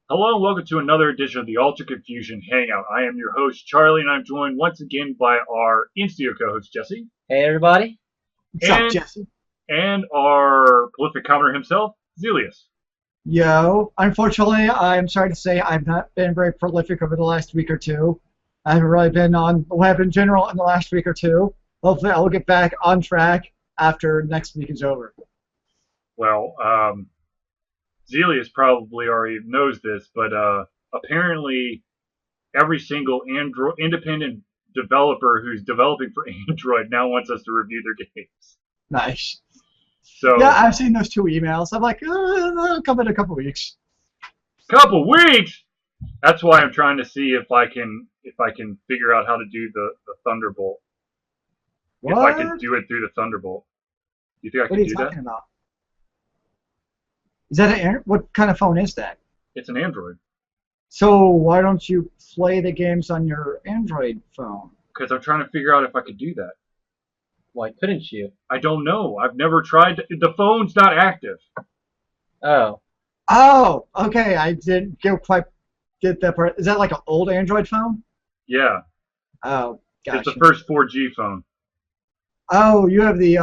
Hello and welcome to another edition of the Ultra Confusion Hangout. I am your host, Charlie, and I'm joined once again by our in-studio co-host, Jesse, Hey everybody. What's up, and Jesse? and our prolific commenter himself, Zealeus. Yo, unfortunately, I'm sorry to say I've not been very prolific over the last week or two. I haven't really been on the web in general in the last week or two. Hopefully, I'll get back on track after next week is over. Well, Zealeus probably already knows this, but apparently every single Android independent developer who's developing for Android now wants us to review their games. Nice. Yeah, So, I've seen those two emails. I'm like, they'll come in a couple weeks. couple weeks. That's why I'm trying to see if I can figure out how to do the Thunderbolt. If I could What? do it through the Thunderbolt. Do you think I What are could you do that? talking about? Is that what kind of phone is that? It's an Android. So why don't you play the games on your Android phone? Because I'm trying to figure out if I could do that. Why couldn't you? I don't know. I've never tried. The phone's not active. Oh, Oh, okay. I didn't quite get that part. Is that like an old Android phone? Yeah. Oh, It's the gotcha. first 4G phone. Oh, you have the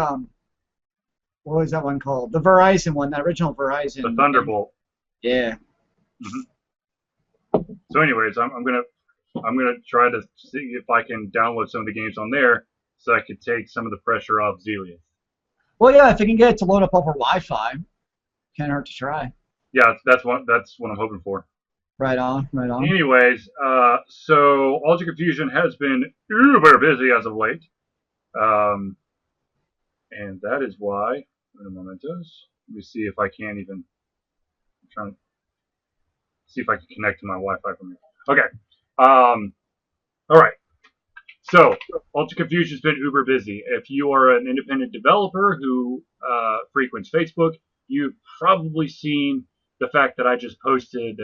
what was that one called? The Verizon one, the original The Verizon. Thunderbolt. Yeah. hmm So, anyways, I'm gonna try to see if I can download some of the games on there, so I could take some of the pressure off Zealeus. Well, yeah, if you can get it to load up over Wi-Fi, can't hurt to try. Yeah, that's what I'm hoping for. Right on, right on. Anyways, so Ultra Confusion has been uber busy as of late. Um, and that is why, in a momentos, let me see if I can even, I'm trying to see if I can connect to my Wi-Fi from here. Okay. All right. So, Ultra Confusion's been uber busy. If you are an independent developer who frequents Facebook, you've probably seen the fact that I just posted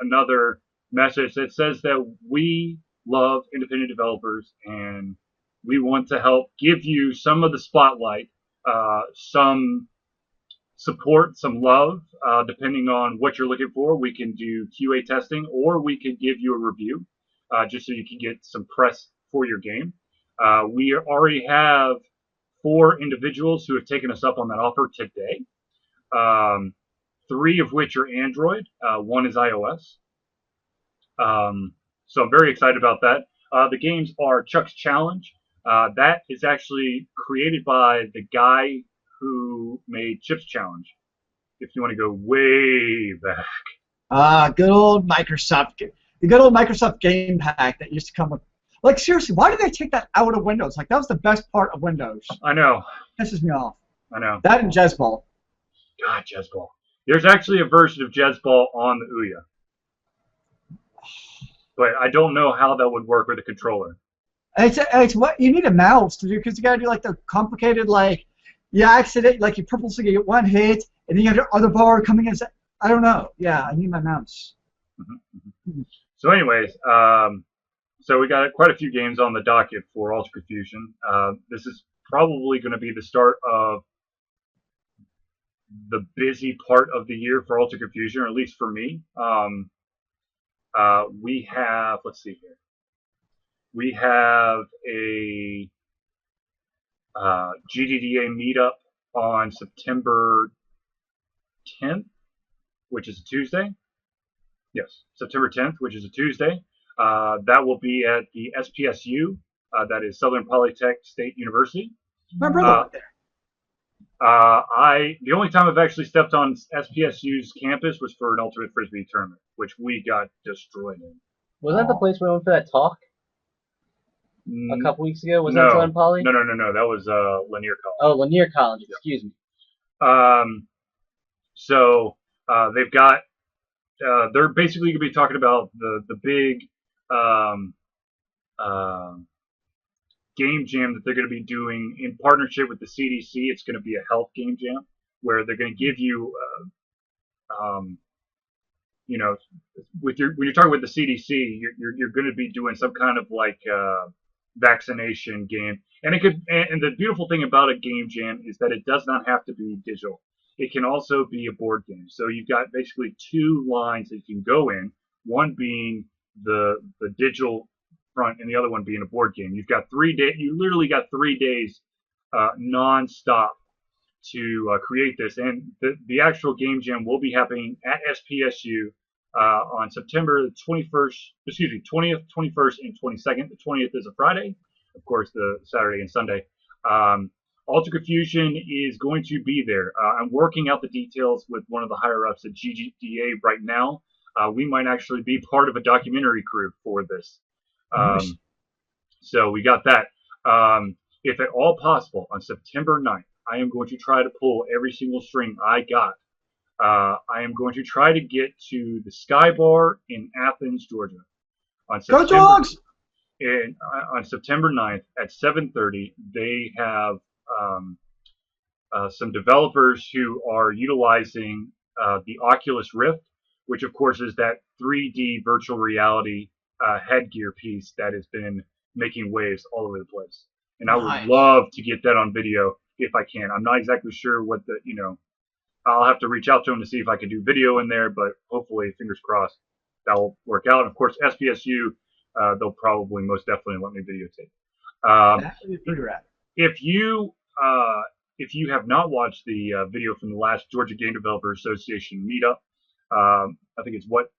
another message that says that we love independent developers and we want to help give you some of the spotlight, some support, some love, depending on what you're looking for. We can do QA testing or we could give you a review just so you can get some press for your game. We already have 4 individuals who have taken us up on that offer today, um, 3 of which are Android, 1 is iOS. So I'm very excited about that. The games are Chuck's Challenge. That is actually created by the guy who made Chip's Challenge. If you want to go way back. Good old Microsoft, the good old Microsoft Game Pack that used to come with. Like seriously, why did they take that out of Windows? Like that was the best part of Windows. I know, Pisses me off. I know. That and Jezball. God, Jezball. There's actually a version of Jezball on the Ouya, but I don't know how that would work with a controller. It's what you need a mouse to do because you gotta do like the complicated like you accident like you purposely get one hit and then you have your other bar coming in. I don't know. Yeah, I need my mouse. Mhm. So, anyways, so we got quite a few games on the docket for Ultra Confusion. This is probably going to be the start of the busy part of the year for Ultra Confusion, or at least for me. We have, let's see here, we have a GDDA meetup on September 10th, which is a Tuesday. Yes, September 10th, which is a Tuesday. That will be at the SPSU, that is Southern Polytech State University. My brother Uh, went there. the only time I've actually stepped on SPSU's campus was for an ultimate frisbee tournament, which we got destroyed in. wasn't that the place we went for that talk a Mm, couple weeks ago? Was that no, Southern Poly? no. That was Lanier College. Oh, Lanier College. Excuse me. Um, so they've got they're basically going to be talking about the big um, uh, game jam that they're going to be doing in partnership with the CDC. It's going to be a health game jam where they're going to give you, you know, with your when you're talking with the CDC, you're going to be doing some kind of like vaccination game. And it could, and the beautiful thing about a game jam is that it does not have to be digital. it can also be a board game. So you've got basically two lines that you can go in, one being the digital front and the other one being a board game. You've got 3 days. You literally got 3 days nonstop to create this, and the actual game jam will be happening at SPSU on September 21st. Excuse me, 20th, 21st, and 22nd. The 20th is a Friday, of course, the Saturday and Sunday. Alter Confusion is going to be there. I'm working out the details with one of the higher ups at GGDA right now. We might actually be part of a documentary crew for this. Nice. So we got that. If at all possible, on September 9th, I am going to try to pull every single string I got. I am going to try to get to the Sky Bar in Athens, Georgia. On Go Dogs! On September 9th at 7:30, they have some developers who are utilizing the Oculus Rift, which of course is that 3D virtual reality headgear piece that has been making waves all over the place. And I would love to get that on video if I can. I'm not exactly sure what I'll have to reach out to them to see if I can do video in there, but hopefully, fingers crossed, that will work out. And of course, SPSU, they'll probably most definitely let me videotape. That would be pretty rad. If you have not watched the video from the last Georgia Game Developer Association meetup, I think it's what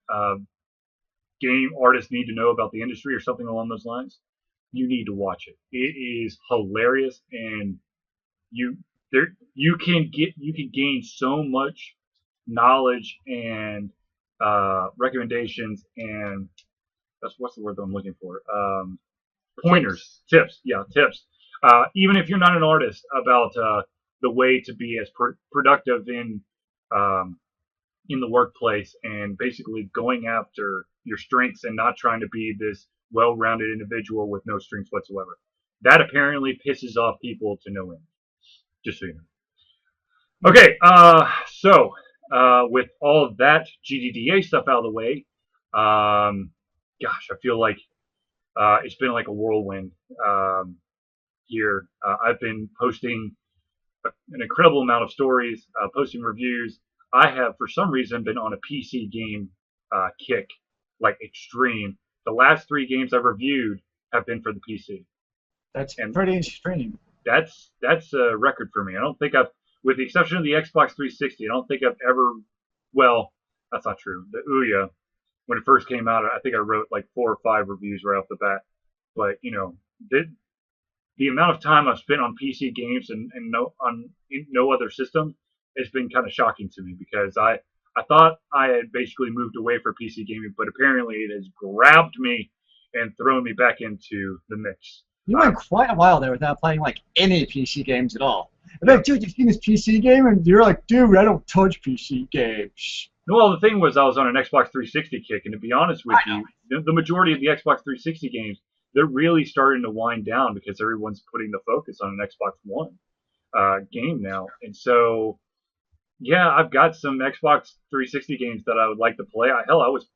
game artists need to know about the industry or something along those lines. You need to watch it. It is hilarious, and you can gain so much knowledge and recommendations, and what's the word that I'm looking for? Pointers, tips. Yeah, tips. Even if you're not an artist, about the way to be as productive in the workplace, and basically going after your strengths and not trying to be this well-rounded individual with no strengths whatsoever. That apparently pisses off people to no end. Just so you know. Okay, so with all of that GDDA stuff out of the way, gosh, I feel like it's been like a whirlwind here. I've been posting an incredible amount of stories, posting reviews. I have, for some reason, been on a PC game kick, like extreme. The last 3 games I've reviewed have been for the PC. That's pretty extreme. That's a record for me. I don't think with the exception of the Xbox 360, I don't think I've ever. Well, that's not true. The Ouya, when it first came out, I think I wrote like 4 or 5 reviews right off the bat. But the amount of time I've spent on PC games and no other system, it's been kind of shocking to me, because I thought I had basically moved away from PC gaming, but apparently it has grabbed me and thrown me back into the mix. You went quite a while there without playing like any PC games at all. I'm like, dude, you've seen this PC game? And you're like, dude, I don't touch PC games. Well, the thing was, I was on an Xbox 360 kick, and to be honest with you, the majority of the Xbox 360 games, they're really starting to wind down because everyone's putting the focus on an Xbox One game now. And so, yeah, I've got some Xbox 360 games that I would like to play. Hell, I was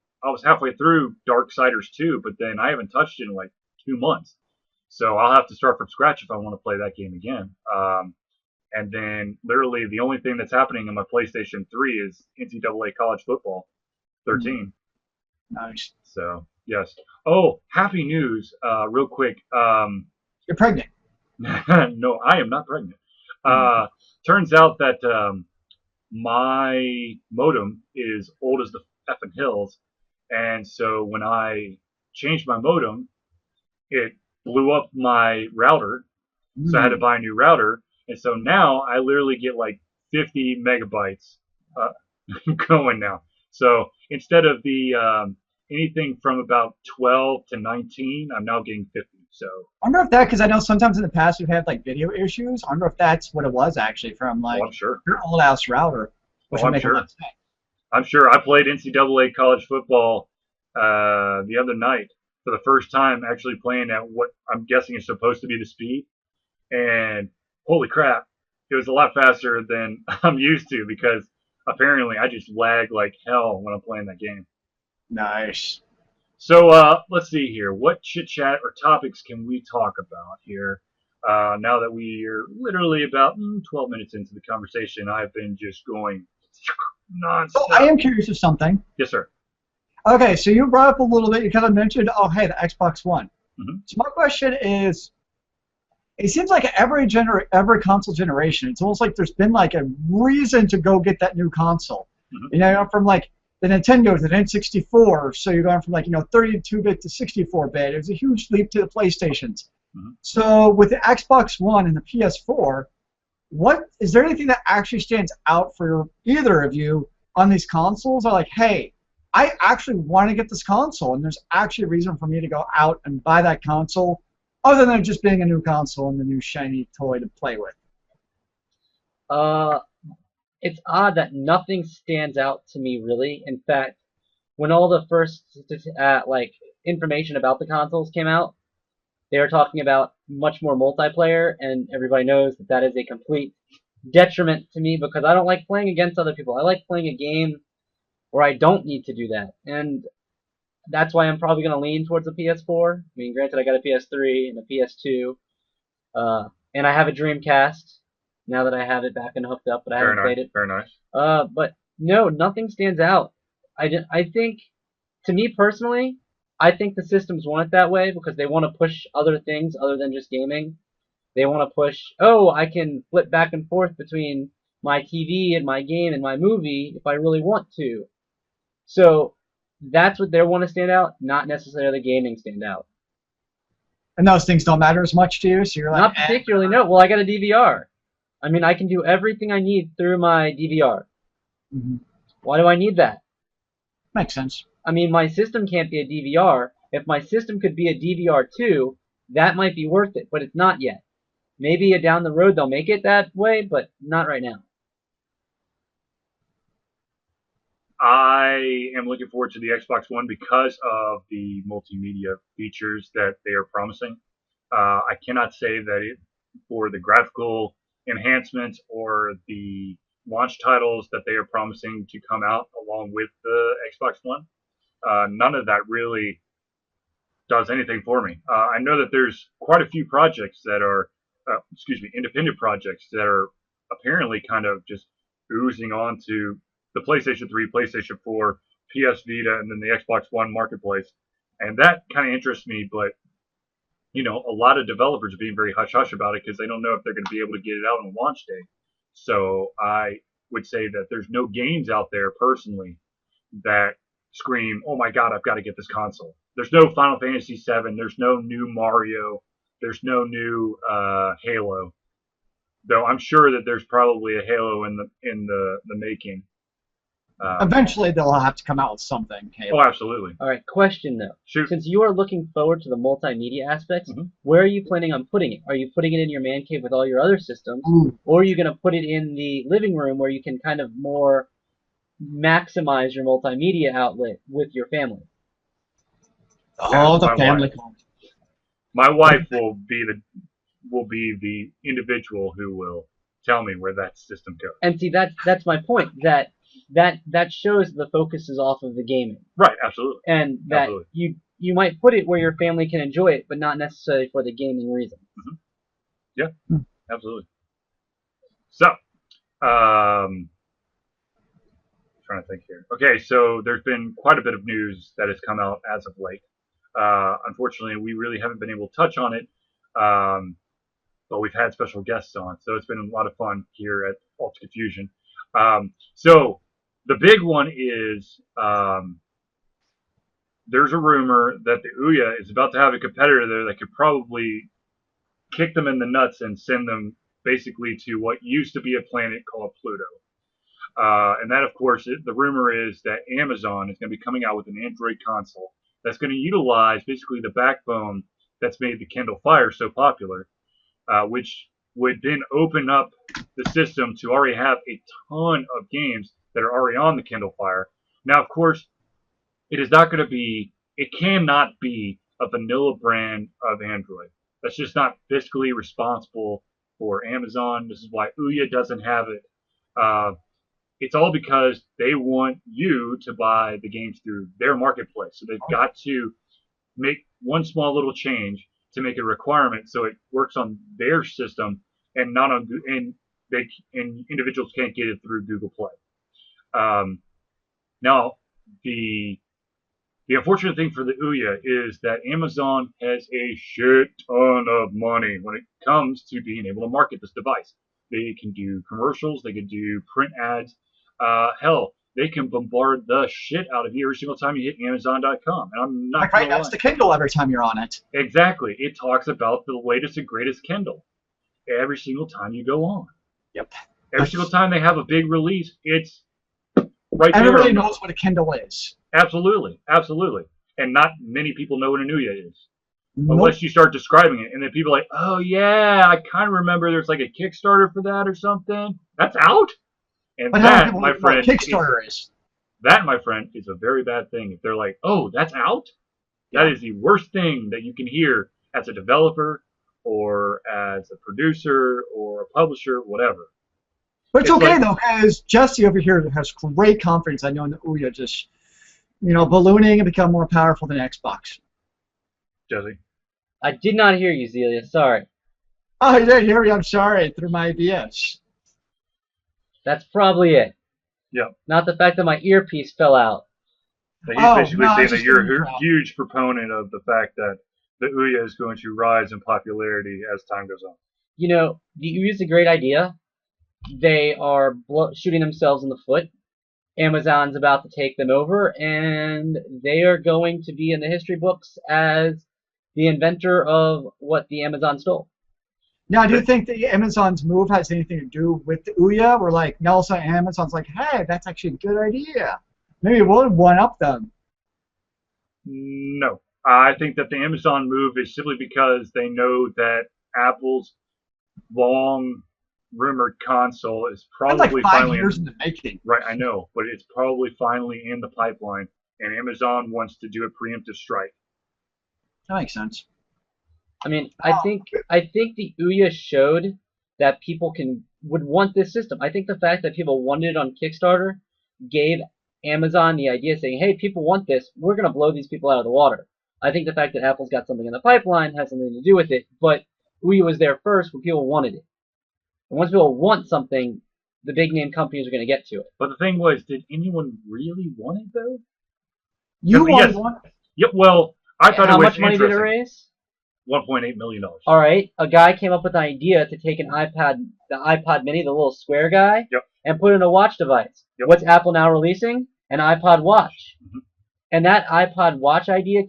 halfway through Darksiders 2, but then I haven't touched it in like 2 months. So I'll have to start from scratch if I want to play that game again. And then literally the only thing that's happening on my PlayStation 3 is NCAA College Football 13. Nice. So, yes. Oh, happy news, real quick. You're pregnant. No, I am not pregnant. Turns out that my modem is old as the effing hills. And so when I changed my modem, it blew up my router. So I had to buy a new router. And so now I literally get like 50 megabytes going now. So instead of the anything from about 12 to 19, I'm now getting 50. So I wonder if that, because I know sometimes in the past we've had like video issues. I wonder if that's what it was actually from like I'm sure. your old house router. Which would make a lot of sense. I'm sure. I played NCAA college football the other night for the first time, actually playing at what I'm guessing is supposed to be the speed. And holy crap, it was a lot faster than I'm used to, because apparently I just lag like hell when I'm playing that game. Nice. So let's see here. What chit chat or topics can we talk about here? Now that we are literally about 12 minutes into the conversation, I've been just going So I nonstop. am curious of something. Yes, sir. Okay, so you brought up a little bit. You kind of mentioned, oh, hey, the Xbox One. Mhm. So my question is, it seems like every console generation, it's almost like there's been like a reason to go get that new console. Mhm. You know, from like the Nintendo to the N64, so you're going from like 32-bit to 64-bit. It was a huge leap to the PlayStations. Mhm. So with the Xbox One and the PS4, what is there anything that actually stands out for either of you on these consoles? Or like, hey, I actually want to get this console, and there's actually a reason for me to go out and buy that console, other than just being a new console and the new shiny toy to play with. Uh, it's odd that nothing stands out to me really. In fact, when all the first like information about the consoles came out, they were talking about much more multiplayer, and everybody knows that that is a complete detriment to me because I don't like playing against other people. I like playing a game where I don't need to do that, and that's why I'm probably going to lean towards a PS4. I mean, granted, I got a PS3 and a PS2, and I have a Dreamcast now that I have it back and hooked up, but I Very haven't nice. played it. Very nice. But no, nothing stands out. I think, to me personally, I think the systems want it that way because they want to push other things other than just gaming. They want to push, oh, I can flip back and forth between my TV and my game and my movie if I really want to. So that's what they want to stand out, not necessarily the gaming stand out. And those things don't matter as much to you, so you're like, Not particularly, no. Well, I got a DVR. I mean, I can do everything I need through my DVR. Mhm. Why do I need that? Makes sense. I mean, my system can't be a DVR. If my system could be a DVR too, that might be worth it, but it's not yet. Maybe down the road they'll make it that way, but not right now. I am looking forward to the Xbox One because of the multimedia features that they are promising. I cannot say that it for the graphical enhancements or the launch titles that they are promising to come out along with the Xbox One. None of that really does anything for me. I know that there's quite a few projects that are, independent projects that are apparently kind of just oozing onto the PlayStation 3, PlayStation 4, PS Vita, and then the Xbox One marketplace. And that kind of interests me, but a lot of developers are being very hush hush about it because they don't know if they're going to be able to get it out on launch day. So I would say that there's no games out there personally that scream, "Oh my God, I've got to get this console." There's no Final Fantasy VII. There's no new Mario. There's no new Halo. Though I'm sure that there's probably a Halo in the making. Eventually, they'll have to come out with something. Hey, Oh, absolutely. All right, question though. Shoot. Since you are looking forward to the multimedia aspects, Mhm. where are you planning on putting it? Are you putting it in your man cave with all your other systems, ooh, or are you going to put it in the living room where you can kind of more maximize your multimedia outlet with your family? oh, the my family wife. code. My wife will be the individual who will tell me where that system goes. And see, that's my point. That shows the focus is off of the gaming, Right, absolutely. and that Absolutely. you might put it where your family can enjoy it, but not necessarily for the gaming reason. Yeah, Hmm. absolutely. So, trying to think here. Okay, so there's been quite a bit of news that has come out as of late. Unfortunately, we really haven't been able to touch on it, but we've had special guests on, so it's been a lot of fun here at Ultra Confusion. So the big one is there's a rumor that the Ouya is about to have a competitor there that could probably kick them in the nuts and send them basically to what used to be a planet called Pluto. And that, of course, the rumor is that Amazon is going to be coming out with an Android console that's going to utilize basically the backbone that's made the Kindle Fire so popular, which would then open up the system to already have a ton of games that are already on the Kindle Fire. Now, of course, it cannot be a vanilla brand of Android. That's just not fiscally responsible for Amazon. This is why Ouya doesn't have it. It's all because they want you to buy the games through their marketplace. So they've got to make one small little change to make it a requirement so it works on their system and not on and individuals can't get it through Google Play. Now the unfortunate thing for the Ouya is that Amazon has a shit ton of money when it comes to being able to market this device. They can do commercials, they can do print ads. Hell, they can bombard the shit out of you every single time you hit Amazon.com. And I'm not Like going right to next lie. to Kindle every time you're on it. Exactly. It talks about the latest and greatest Kindle every single time you go on. Yep. Every single time they have a big release, it's right there. Everybody knows what a Kindle is. Absolutely, absolutely. And not many people know what an Ouya is. Nope. Unless you start describing it. And then people are like, oh yeah, I kind of remember there's like a Kickstarter for that or something. That's out? And But how many that, people my know what friend, Kickstarter is? that, my friend, is a very bad thing. If they're like, oh, that's out? That is the worst thing that you can hear as a developer or as a producer or a publisher, whatever. But it's It's okay like- though, because Jesse over here has great confidence. I know in the Ouya just, ballooning and become more powerful than Xbox. Jesse. I did not hear you, Zealeus. Sorry. Oh, you didn't hear me. I'm sorry. Through my BS. That's probably it. Yep. Not the fact that my earpiece fell out. So he's Oh, basically no, saying it's that just you're an a intro. huge proponent of the fact that the Ouya is going to rise in popularity as time goes on. You know, the Ouya is a great idea. They are shooting themselves in the foot. Amazon's about to take them over, and they are going to be in the history books as the inventor of what the Amazon stole. Now, do you think the Amazon's move has anything to do with the Ouya? Or like, Nelson Amazon's like, hey, that's actually a good idea. Maybe we'll one-up them. No. I think that the Amazon move is simply because they know that Apple's long rumored console is That's probably like 5 finally years in the making. right. I know, but it's probably finally in the pipeline, and Amazon wants to do a preemptive strike. That makes sense. I mean, I think the Ouya showed that people would want this system. I think the fact that people wanted it on Kickstarter gave Amazon the idea, saying, "Hey, people want this. We're gonna blow these people out of the water." I think the fact that Apple's got something in the pipeline has something to do with it. But Ouya was there first when people wanted it. And once people want something, the big name companies are going to get to it. But the thing was, did anyone really want it though? You Yes. wanted one. Yep. Well, I thought How it was much money did it interesting. raise? $1.8 million. All right, a guy came up with an idea to take the iPod Mini, the little square guy, Yep. and put it in a watch device. Yep. What's Apple now releasing? An iPod Watch. Mhm. And that iPod Watch idea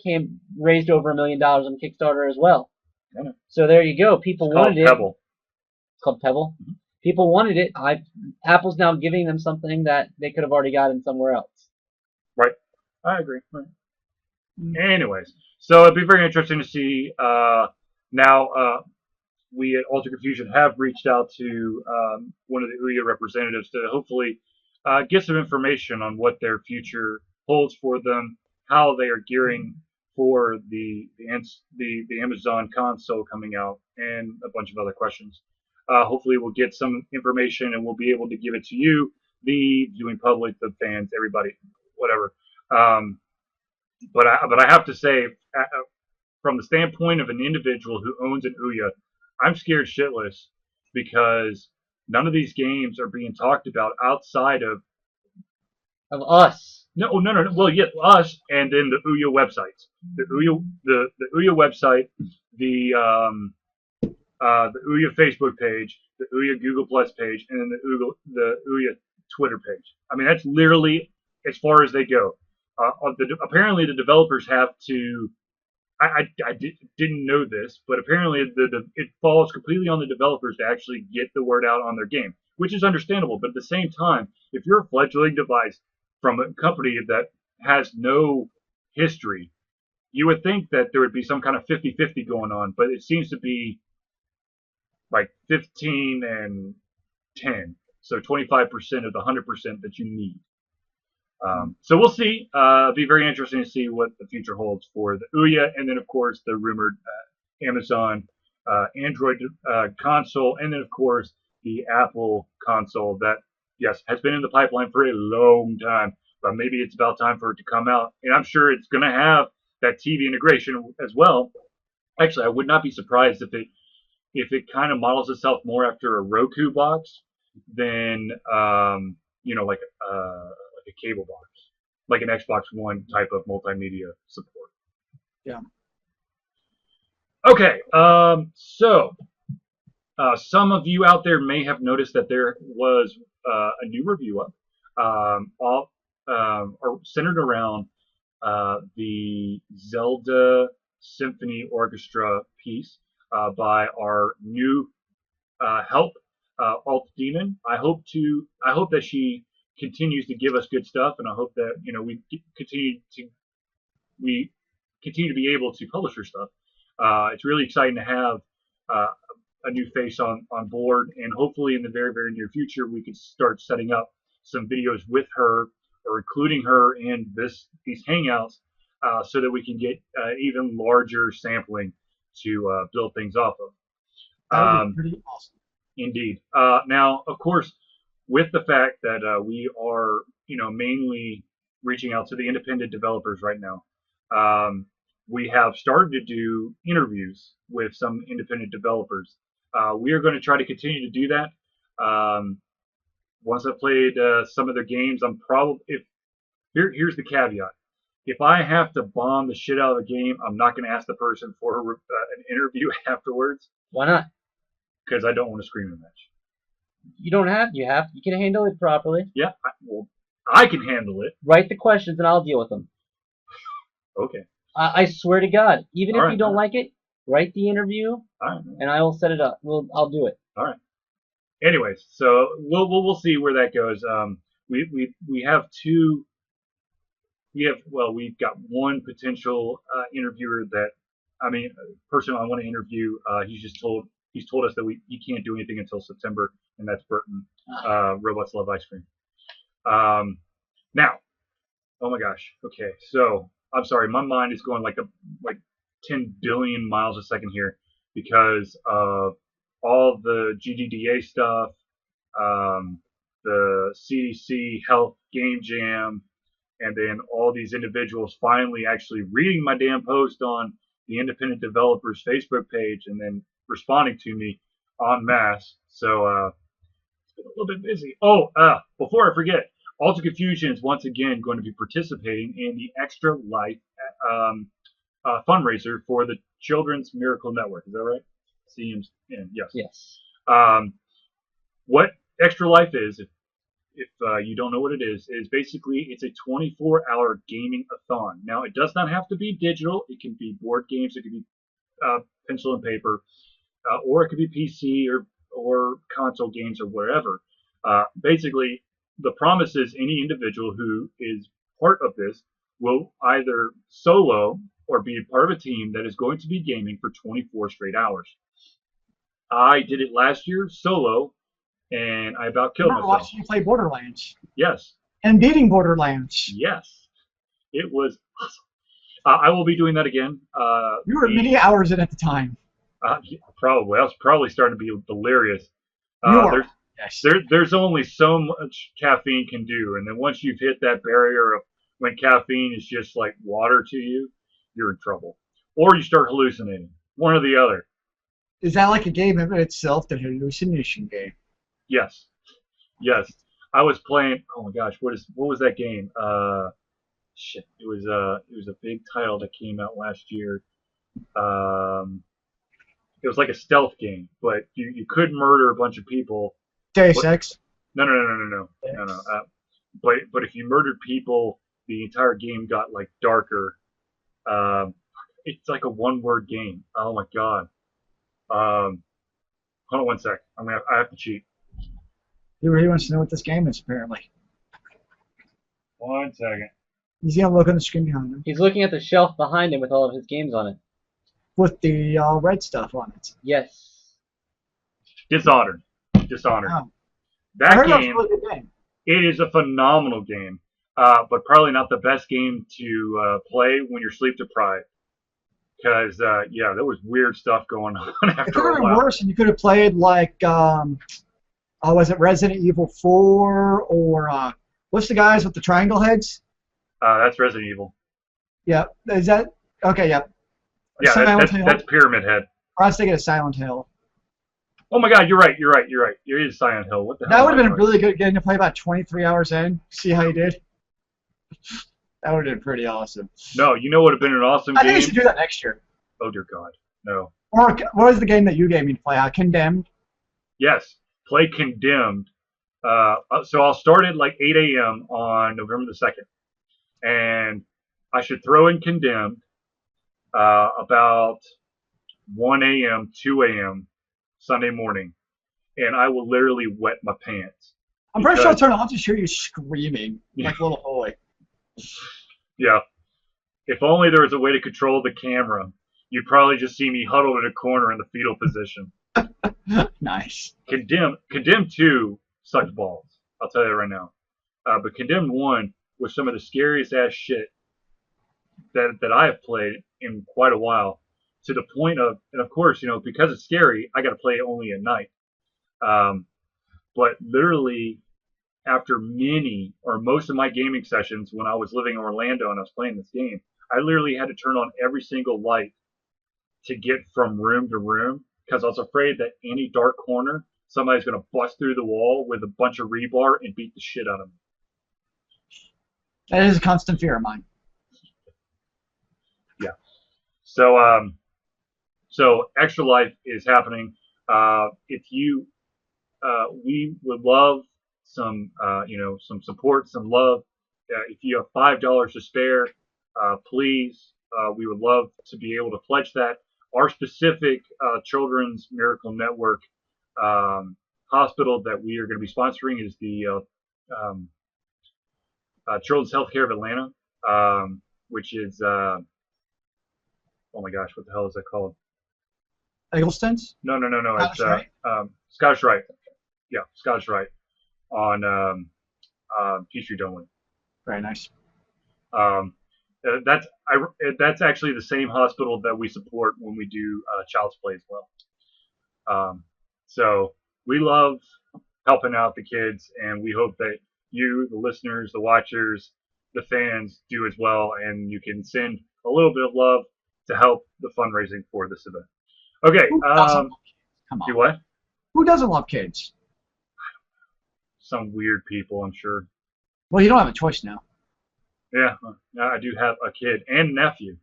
raised over $1 million on Kickstarter as well. I know. So there you go. People It's called wanted it. Pebble. It's called Pebble. Mhm. People wanted it. Apple's now giving them something that they could have already gotten somewhere else. Right. I agree. Right. Anyways, so it'd be very interesting to see. Now, we at Ultra Confusion have reached out to one of the Ouya representatives to hopefully get some information on what their future holds for them, how they are gearing for the Amazon console coming out, and a bunch of other questions. Hopefully, we'll get some information and we'll be able to give it to you, the viewing public, the fans, everybody, whatever. But I have to say, from the standpoint of an individual who owns an Ouya, I'm scared shitless because none of these games are being talked about outside of Of us. no. Well, yeah, us and then the Ouya websites, the Ouya website, the Ouya Facebook page, the Ouya Google Plus page, and then the Ouya Twitter page. I mean, that's literally as far as they go. Apparently, the developers have to. Didn't know this, but apparently it falls completely on the developers to actually get the word out on their game, which is understandable. But at the same time, if you're a fledgling device from a company that has no history, you would think that there would be some kind of 50-50 going on, but it seems to be like 15 and 10, so 25% of the 100% that you need. So we'll see. It'll be very interesting to see what the future holds for the Ouya, and then of course the rumored Amazon Android console, and then of course the Apple console that, yes, has been in the pipeline for a long time, but maybe it's about time for it to come out. And I'm sure it's going to have that TV integration as well. Actually, I would not be surprised if it kind of models itself more after a Roku box than like a cable box, like an Xbox One type of multimedia support. Yeah. Okay, so some of you out there may have noticed that there was a new review up, all or centered around the Zelda Symphony Orchestra piece by our new help, Alt Demon. I hope that she continues to give us good stuff, and I hope that we continue to be able to publish her stuff. It's really exciting to have uh, a new face on board, and hopefully in the very very near future we can start setting up some videos with her or including her in these hangouts, so that we can get even larger sampling to build things off of. That would be Um, pretty awesome. Indeed. Now, of course, with the fact that we are, mainly reaching out to the independent developers right now, um, we have started to do interviews with some independent developers. We are going to try to continue to do that. Um, Once I've played some of their games, I'm probably here's the caveat. If I have to bomb the shit out of the game, I'm not going to ask the person for an interview afterwards Why not? because I don't want to scream and match. You don't have. You can handle it properly. Yeah, well, I can handle it. Write the questions and I'll deal with them. Okay. I swear to God, even All if right, you don't all like it, write the interview All right. and I will set it up. I'll do it. All right. Anyways, so we'll see where that goes. We have two. We've got one potential interviewer that, person I want to interview. He's told us that he can't do anything until September, and that's Burton. Robots Love Ice Cream. Now, oh my gosh. Okay, so I'm sorry, my mind is going like 10 billion miles a second here because of all the GDDA stuff, the CDC Health Game Jam, and then all these individuals finally actually reading my damn post on the independent developers Facebook page and then responding to me en masse. So it's been a little bit busy. Oh, before I forget, Alter Confusion is once again going to be participating in the Extra Life fundraiser for the Children's Miracle Network. Is that right? Seems, yeah, yes. Yes. What Extra Life is, if you don't know what it is basically it's a 24-hour gaming-a-thon. Now, it does not have to be digital. It can be board games. It could be pencil and paper, or it could be PC or console games or whatever. Basically, the promise is any individual who is part of this will either solo or be a part of a team that is going to be gaming for 24 straight hours. I did it last year solo, and I about I killed remember myself. watching you play Borderlands Yes, and beating Borderlands. yes, it was awesome. I will be doing that again. You were many hours in at the time. Yeah, probably. I was probably starting to be delirious. You are. There's, Yes. there's only so much caffeine can do, and then once you've hit that barrier of when caffeine is just like water to you, you're in trouble. Or you start hallucinating. One or the other. Is that like a game in itself, the hallucination game? Yes. Yes. I was playing. Oh my gosh, what was that game? Shit. It was a big title that came out last year. It was like a stealth game, but you could murder a bunch of people. Deus Ex. No. But if you murdered people, the entire game got like darker. It's like a one-word game. Oh my god. Hold on one sec. I have to cheat. He really wants to know what this game is, apparently. 1 second. He's going to look on the screen behind him He's looking at the shelf behind him with all of his games on it. with the red stuff on it. Yes. Dishonored. Oh. I That heard that was a game, really good game. it is a phenomenal game, but probably not the best game to play when you're sleep deprived. Because, yeah, there was weird stuff going on It could after have a been while. worse, and you could have played like, was it Resident Evil 4 or what's the guys with the triangle heads? That's Resident Evil. Yeah, is that okay? Yeah, Yeah, Silent Hill. that's Pyramid Head. I was thinking of Silent Hill. Oh my God, you're right. It is Silent Hill. What the hell? That would have am I been a talking really good game to play about 23 hours in. See how you did. That would have been pretty awesome. No, you know what would have been an awesome I think we game? should do that next year. Oh dear God, no. Or what was the game that you gave me to play? Condemned. Yes, play Condemned. So I'll start at like 8 a.m. on November the 2nd, and I should throw in Condemned about 1 a.m., 2 a.m. Sunday morning, and I will literally wet my pants. I'm pretty sure I'll turn on to hear you screaming like little boy. Yeah. If only there was a way to control the camera, you'd probably just see me huddled in a corner in the fetal position. Nice. Condemned 2 sucked balls. I'll tell you that right now. But Condemned 1 was some of the scariest ass shit that I have played in quite a while. To the point of, and of course, because it's scary, I got to play it only at night. But literally, after many or most of my gaming sessions when I was living in Orlando and I was playing this game, I literally had to turn on every single light to get from room to room because I was afraid that any dark corner, somebody's going to bust through the wall with a bunch of rebar and beat the shit out of me. That is a constant fear of mine. Yeah. So Extra Life is happening. If you, we would love some support, some love. If you have $5 to spare, please, we would love to be able to pledge that. Our specific Children's Miracle Network hospital that we are going to be sponsoring is the Children's Healthcare of Atlanta, which is, oh my gosh, what the hell is that called? Eggleston's? No. Scottish It's Rite? Scottish Rite. Yeah, Scottish Rite on Peachtree Dolan. Very nice. That's actually the same hospital that we support when we do Child's Play as well. So we love helping out the kids, and we hope that you, the listeners, the watchers, the fans do as well, and you can send a little bit of love to help the fundraising for this event. Okay. Who doesn't love kids? Come on. Do what? Who doesn't love kids? Some weird people, I'm sure. Well, you don't have a choice now. Yeah, I do have a kid and nephew.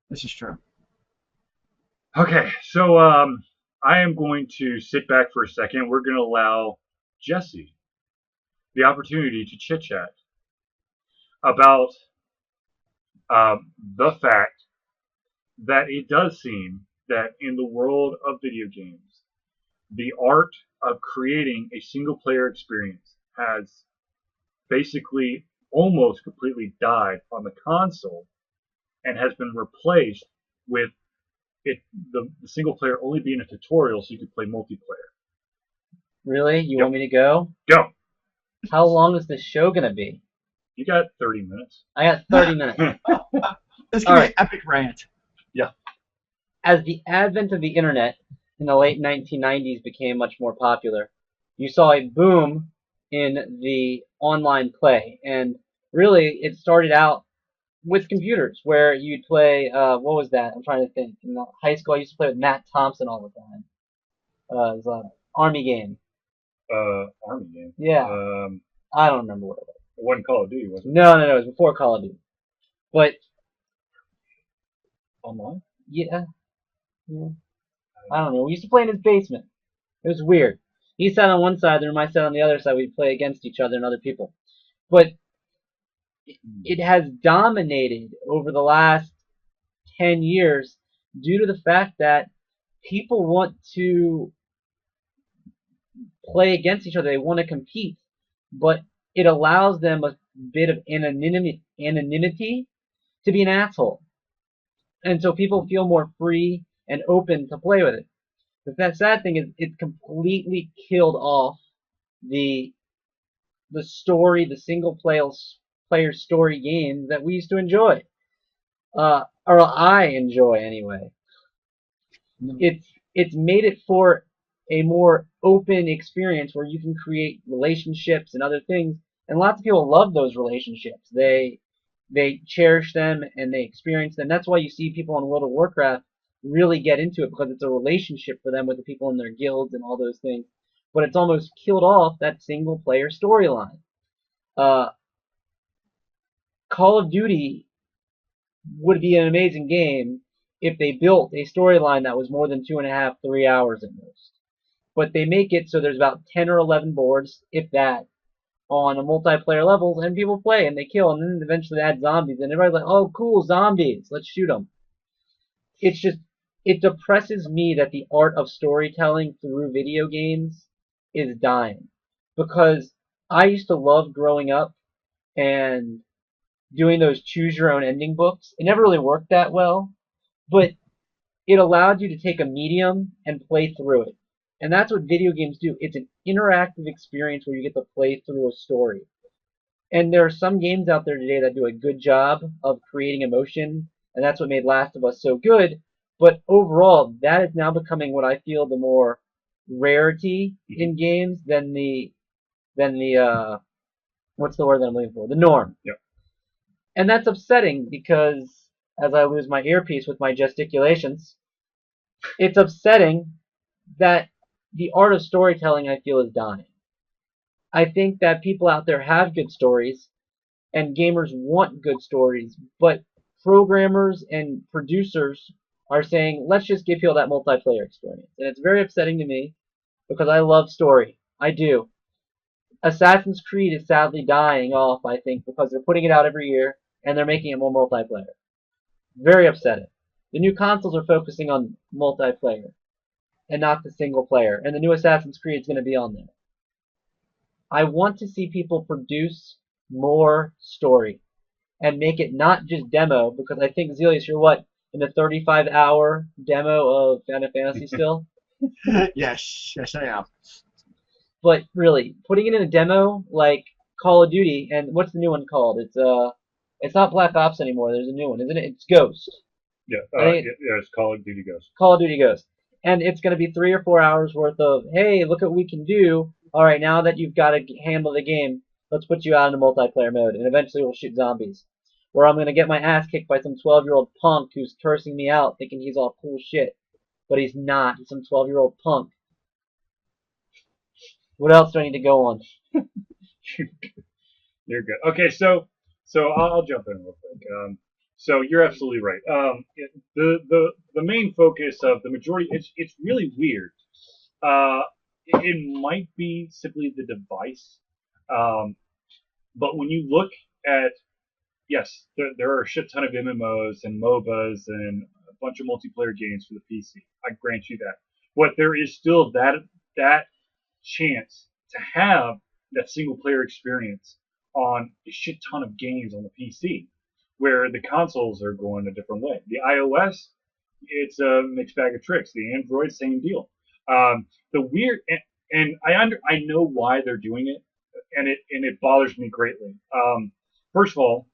This is true. Okay, so I am going to sit back for a second. We're going to allow Jesse the opportunity to chit-chat about the fact that it does seem that in the world of video games, the art of creating a single-player experience has basically almost completely died on the console and has been replaced with the single player only being a tutorial so you could play multiplayer. Really? You want me to go? Go. How long is this show gonna be? You got 30 minutes. I got 30 minutes. This can be an epic rant. Yeah. As the advent of the internet in the late 1990s became much more popular, you saw a boom in the online play, and really it started out with computers where you'd play what was that? I'm trying to think. In high school I used to play with Matt Thompson all the time. It was an army game. Army game. Yeah. I don't remember what it was. It wasn't Call of Duty, was it? No, it was before Call of Duty. But Online? yeah. I don't know. We used to play in his basement. It was weird. He sat on one side of the room, I sat on the other side. We'd play against each other and other people. But it has dominated over the last 10 years due to the fact that people want to play against each other. They want to compete. But it allows them a bit of anonymity to be an asshole. And so people feel more free and open to play with it. The sad thing is it completely killed off the story, the single player story games that we used to enjoy. Or I enjoy anyway. It's made it for a more open experience where you can create relationships and other things, and lots of people love those relationships. They cherish them and they experience them. That's why you see people in World of Warcraft really get into it because it's a relationship for them with the people in their guilds and all those things. But it's almost killed off that single player storyline. Uh, Call of Duty would be an amazing game if they built a storyline that was more than 2.5, 3 hours at most. But they make it so there's about 10 or 11 boards, if that, on a multiplayer levels, and people play and they kill, and then eventually they add zombies, and everybody's like, "Oh, cool, zombies! Let's shoot them." It's just it depresses me that the art of storytelling through video games is dying because I used to love growing up and doing those choose your own ending books. It never really worked that well, but it allowed you to take a medium and play through it. And that's what video games do. It's an interactive experience where you get to play through a story. And there are some games out there today that do a good job of creating emotion, and that's what made Last of Us so good. But overall, that is now becoming what I feel the more rarity in games than the what's the word that I'm looking for? The norm. Yep. And that's upsetting because as I lose my earpiece with my gesticulations, it's upsetting that the art of storytelling I feel is dying. I think that people out there have good stories and gamers want good stories, but programmers and producers are saying, let's just give people that multiplayer experience. And it's very upsetting to me because I love story. I do. Assassin's Creed is sadly dying off, I think, because they're putting it out every year and they're making it more multiplayer. Very upsetting. The new consoles are focusing on multiplayer and not the single player, and the new Assassin's Creed is going to be on there. I want to see people produce more story and make it not just demo, because I think, Zealeus, you're what, in the 35-hour demo of Final Fantasy still? Yes, I am. But really, putting it in a demo like Call of Duty, and what's the new one called? It's not Black Ops anymore. There's a new one, isn't it? It's Ghost. Yeah, it's Call of Duty Ghost. Call of Duty Ghost. And it's going to be 3 or 4 hours worth of, hey, look what we can do. All right, now that you've got to handle the game, let's put you out into multiplayer mode, and eventually we'll shoot zombies. Where I'm going to get my ass kicked by some 12-year-old punk who's cursing me out thinking he's all cool shit. But he's not. He's some 12-year-old punk. What else do I need to go on? You're good. Okay, so I'll jump in real quick. So you're absolutely right. The main focus of the majority, it's really weird. It might be simply the device, but when you look at, yes, there are a shit ton of MMOs and MOBAs and a bunch of multiplayer games for the PC. I grant you that. But there is still that chance to have that single player experience on a shit ton of games on the PC, where the consoles are going a different way. The iOS, it's a mixed bag of tricks. The Android, same deal. The weird, and I know why they're doing it, and it bothers me greatly. First of all,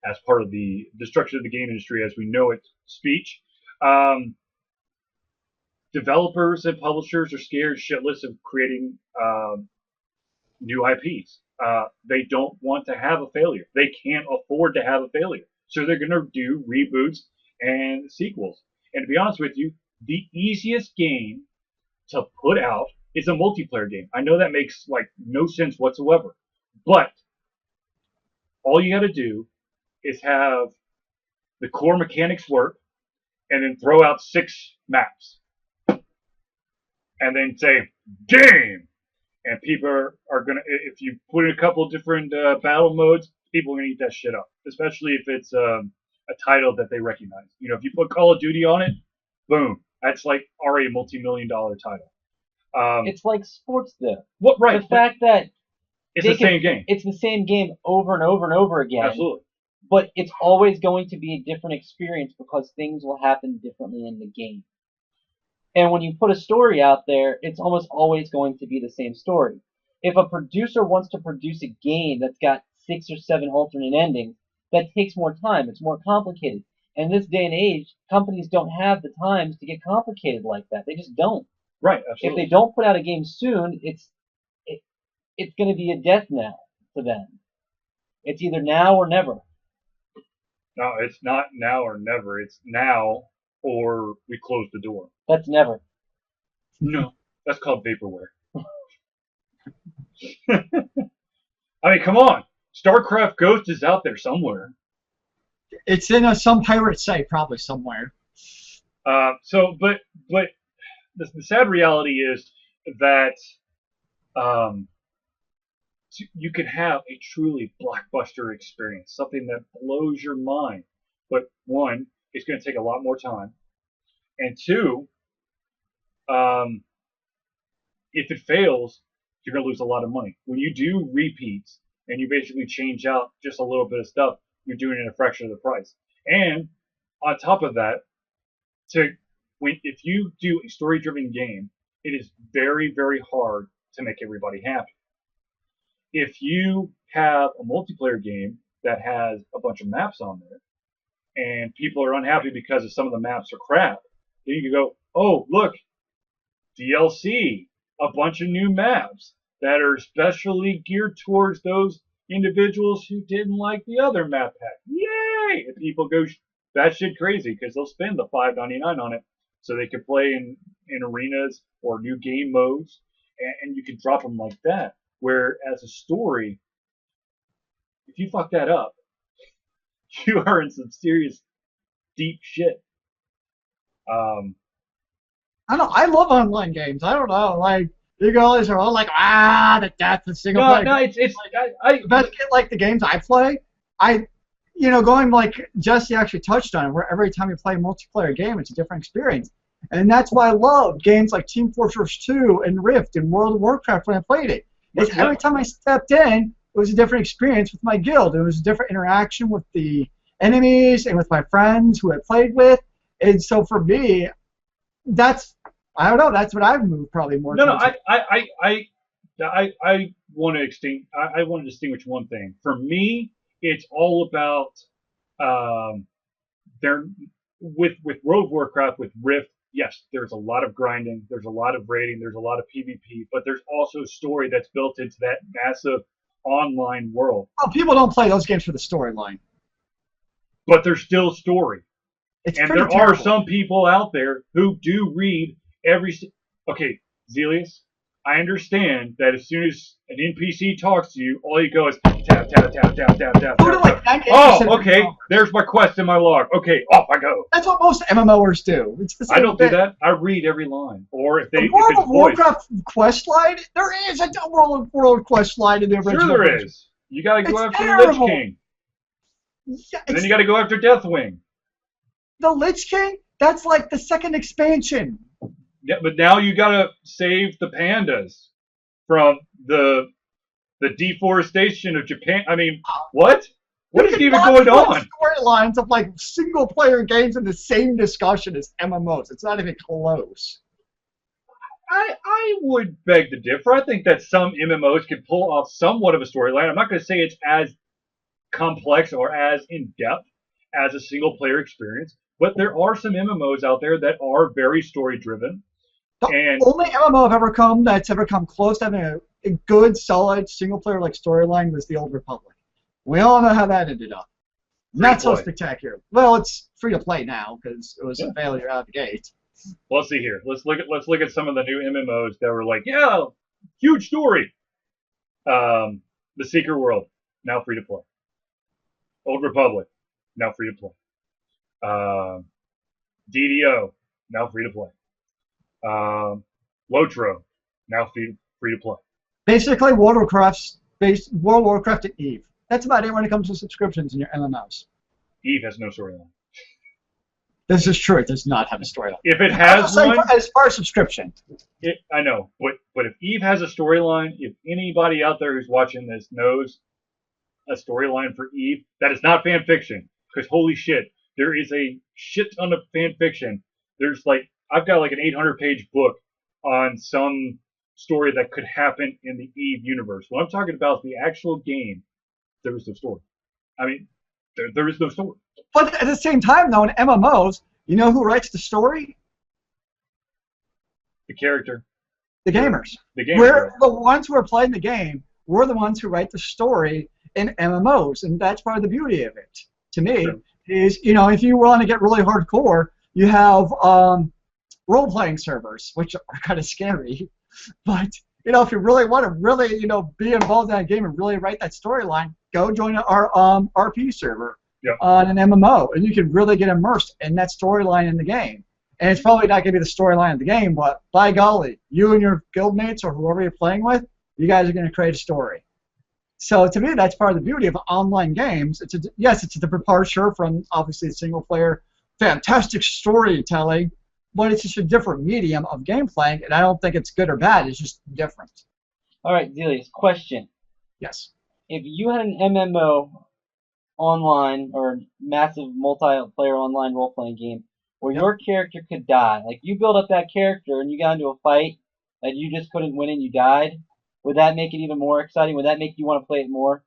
as part of the destruction of the game industry as we know it speech, developers and publishers are scared shitless of creating new IPs. They don't want to have a failure. They can't afford to have a failure. So they're going to do reboots and sequels. And to be honest with you, the easiest game to put out is a multiplayer game. I know that makes like no sense whatsoever. But all you got to do is have the core mechanics work and then throw out 6 maps. And then say, game! And people are going to, if you put in a couple of different battle modes, people are going to eat that shit up. Especially if it's a title that they recognize. You know, if you put Call of Duty on it, boom. That's like already a multi-million-dollar title. It's like sports, though. What, right. The fact that it's the same game. It's the same game over and over and over again. Absolutely. But it's always going to be a different experience because things will happen differently in the game. And when you put a story out there, it's almost always going to be the same story. If a producer wants to produce a game that's got 6 or 7 alternate endings, that takes more time. It's more complicated. And in this day and age, companies don't have the times to get complicated like that. They just don't. Right, absolutely. If they don't put out a game soon, it's going to be a death knell for them. It's either now or never. No, it's not now or never. It's now or we close the door. That's never. No, that's called vaporware. I mean, come on. StarCraft Ghost is out there somewhere. It's in some pirate site probably somewhere. But the sad reality is that you can have a truly blockbuster experience, something that blows your mind. But one, it's going to take a lot more time, and two, if it fails, you're going to lose a lot of money. When you do repeats and you basically change out just a little bit of stuff, you're doing it at a fraction of the price. And on top of that, if you do a story-driven game, it is very, very hard to make everybody happy. If you have a multiplayer game that has a bunch of maps on there, and people are unhappy because of some of the maps are crap, then you can go, oh, look, DLC, a bunch of new maps that are specially geared towards those individuals who didn't like the other map pack. Yay! And people go batshit crazy because they'll spend the $5.99 on it so they can play in arenas or new game modes, and you can drop them like that. Where as a story, if you fuck that up, you are in some serious deep shit. I don't know. I love online games. I don't know. Like, you guys are all like, the death of single player. No, it's like, best like the games I play. Going like Jesse actually touched on it, where every time you play a multiplayer game, it's a different experience. And that's why I love games like Team Fortress 2 and Rift and World of Warcraft when I played it. It's every time I stepped in, it was a different experience with my guild. It was a different interaction with the enemies and with my friends who I played with. And so for me, I don't know. That's what I've moved probably more. No, I want to distinguish one thing. For me, it's all about with World of Warcraft, with Rift. Yes, there's a lot of grinding, there's a lot of raiding, there's a lot of PvP, but there's also story that's built into that massive online world. Oh, people don't play those games for the storyline. But there's still story. It's and there terrible. are some people out there who do read Okay, Zealeus, I understand that as soon as an NPC talks to you, all you go is tap, tap, tap, tap, tap, tap, tap. Oh, okay, there's my quest in my log. Okay, off I go. That's what most MMOers do. It's the same I don't thing. do that. I read every line. Or if they World of Warcraft quest line, there is a World quest line in the original. Sure there version. is. You gotta go after terrible. Lich King. Yeah, And then you gotta go after Deathwing. The Lich King? That's like the second expansion. Yeah, but now you gotta save the pandas from the deforestation of Japan. I mean, what? What is even going on? Storylines of like single player games in the same discussion as MMOs. It's not even close. I would beg to differ. I think that some MMOs can pull off somewhat of a storyline. I'm not going to say it's as complex or as in depth as a single player experience, but there are some MMOs out there that are very story driven. The only MMO that's ever come close to having a good, solid single-player like storyline was the Old Republic. We all know how that ended up. Not so spectacular. Well, it's free to play now because it was a failure out of the gate. Well, let's see here. Let's look at some of the new MMOs that were like, yeah, huge story. The Secret World, now free to play. Old Republic, now free to play. DDO, now free to play. Lotro, now free to play. Basically, World of Warcraft and Eve. That's about it when it comes to subscriptions in your MMOs. Eve has no storyline. This is true. It does not have a storyline. If it has one, as far as subscription, I know. But if Eve has a storyline, if anybody out there who's watching this knows a storyline for Eve, that is not fan fiction. Because holy shit, there is a shit ton of fan fiction. There's like, I've got like an 800-page book on some story that could happen in the Eve universe. What I'm talking about is the actual game. There is no story. I mean, there is no story. But at the same time, though, in MMOs, you know who writes the story? The character. The gamers. The gamers. We're the ones who are playing the game. We're the ones who write the story in MMOs, and that's part of the beauty of it. To me, is if you want to get really hardcore, you have role-playing servers, which are kind of scary. But if you really want to really be involved in that game and really write that storyline, go join our RP server Yep. on an MMO, and you can really get immersed in that storyline in the game. And it's probably not going to be the storyline of the game, but by golly, you and your guildmates or whoever you're playing with, you guys are going to create a story. So to me, that's part of the beauty of online games. Yes, it's a different departure from obviously single-player, fantastic storytelling, but it's just a different medium of gameplay, and I don't think it's good or bad. It's just different. All right, Zealeus, question. Yes. If you had an MMO online or massive multiplayer online role-playing game where your character could die, like you build up that character and you got into a fight that you just couldn't win and you died, would that make it even more exciting? Would that make you want to play it more?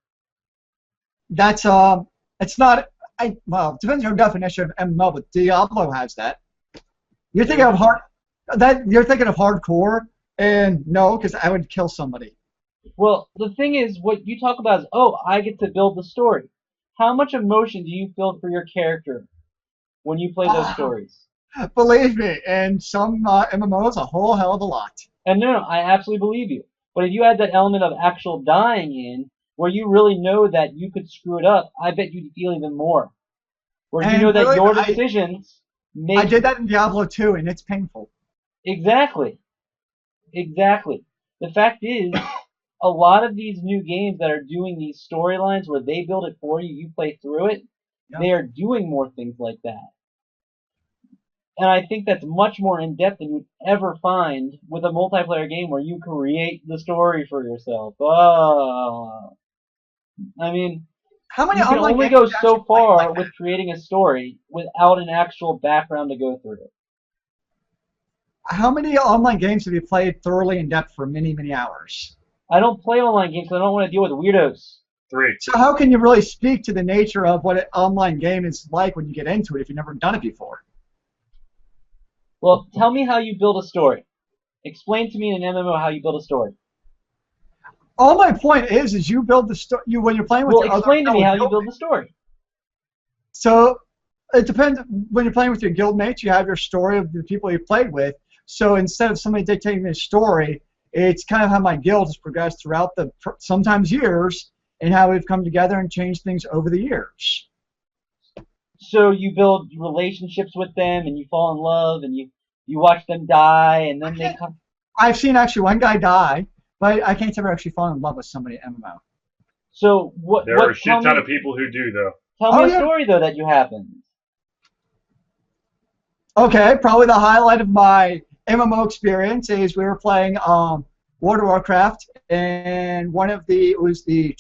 That's it's not. Well, it depends on your definition of MMO, but Diablo has that. You're thinking of You're thinking of hardcore, and no, because I would kill somebody. Well, the thing is, what you talk about is, oh, I get to build the story. How much emotion do you feel for your character when you play those stories? Believe me, in some MMOs, a whole hell of a lot. And no, I absolutely believe you. But if you had that element of actual dying in, where you really know that you could screw it up, I bet you'd feel even more. Where you know that your decisions make... I did that in Diablo 2, and it's painful. Exactly. Exactly. The fact is, a lot of these new games that are doing these storylines where they build it for you, you play through it, they are doing more things like that. And I think that's much more in-depth than you'd ever find with a multiplayer game where you create the story for yourself. I mean, how many you can only go so far with creating a story without an actual background to go through it. How many online games have you played thoroughly in-depth for many, many hours? I don't play online games because I don't want to deal with weirdos. 3. So how can you really speak to the nature of what an online game is like when you get into it if you've never done it before? Well, tell me how you build a story. Explain to me in an MMO how you build a story. All my point is you build the story. When you're playing with your explain to me how you build the story. So it depends. When you're playing with your guildmates, you have your story of the people you played with. So instead of somebody dictating the story, it's kind of how my guild has progressed throughout the sometimes years, and how we've come together and changed things over the years. So you build relationships with them, and you fall in love, and you watch them die, and then they come. I've seen actually one guy die, but I can't ever actually fall in love with somebody at MMO. So what? There are a shit ton of people who do, though. Tell me a story though that you happened. Okay, probably the highlight of my MMO experience is we were playing World of Warcraft, and it was the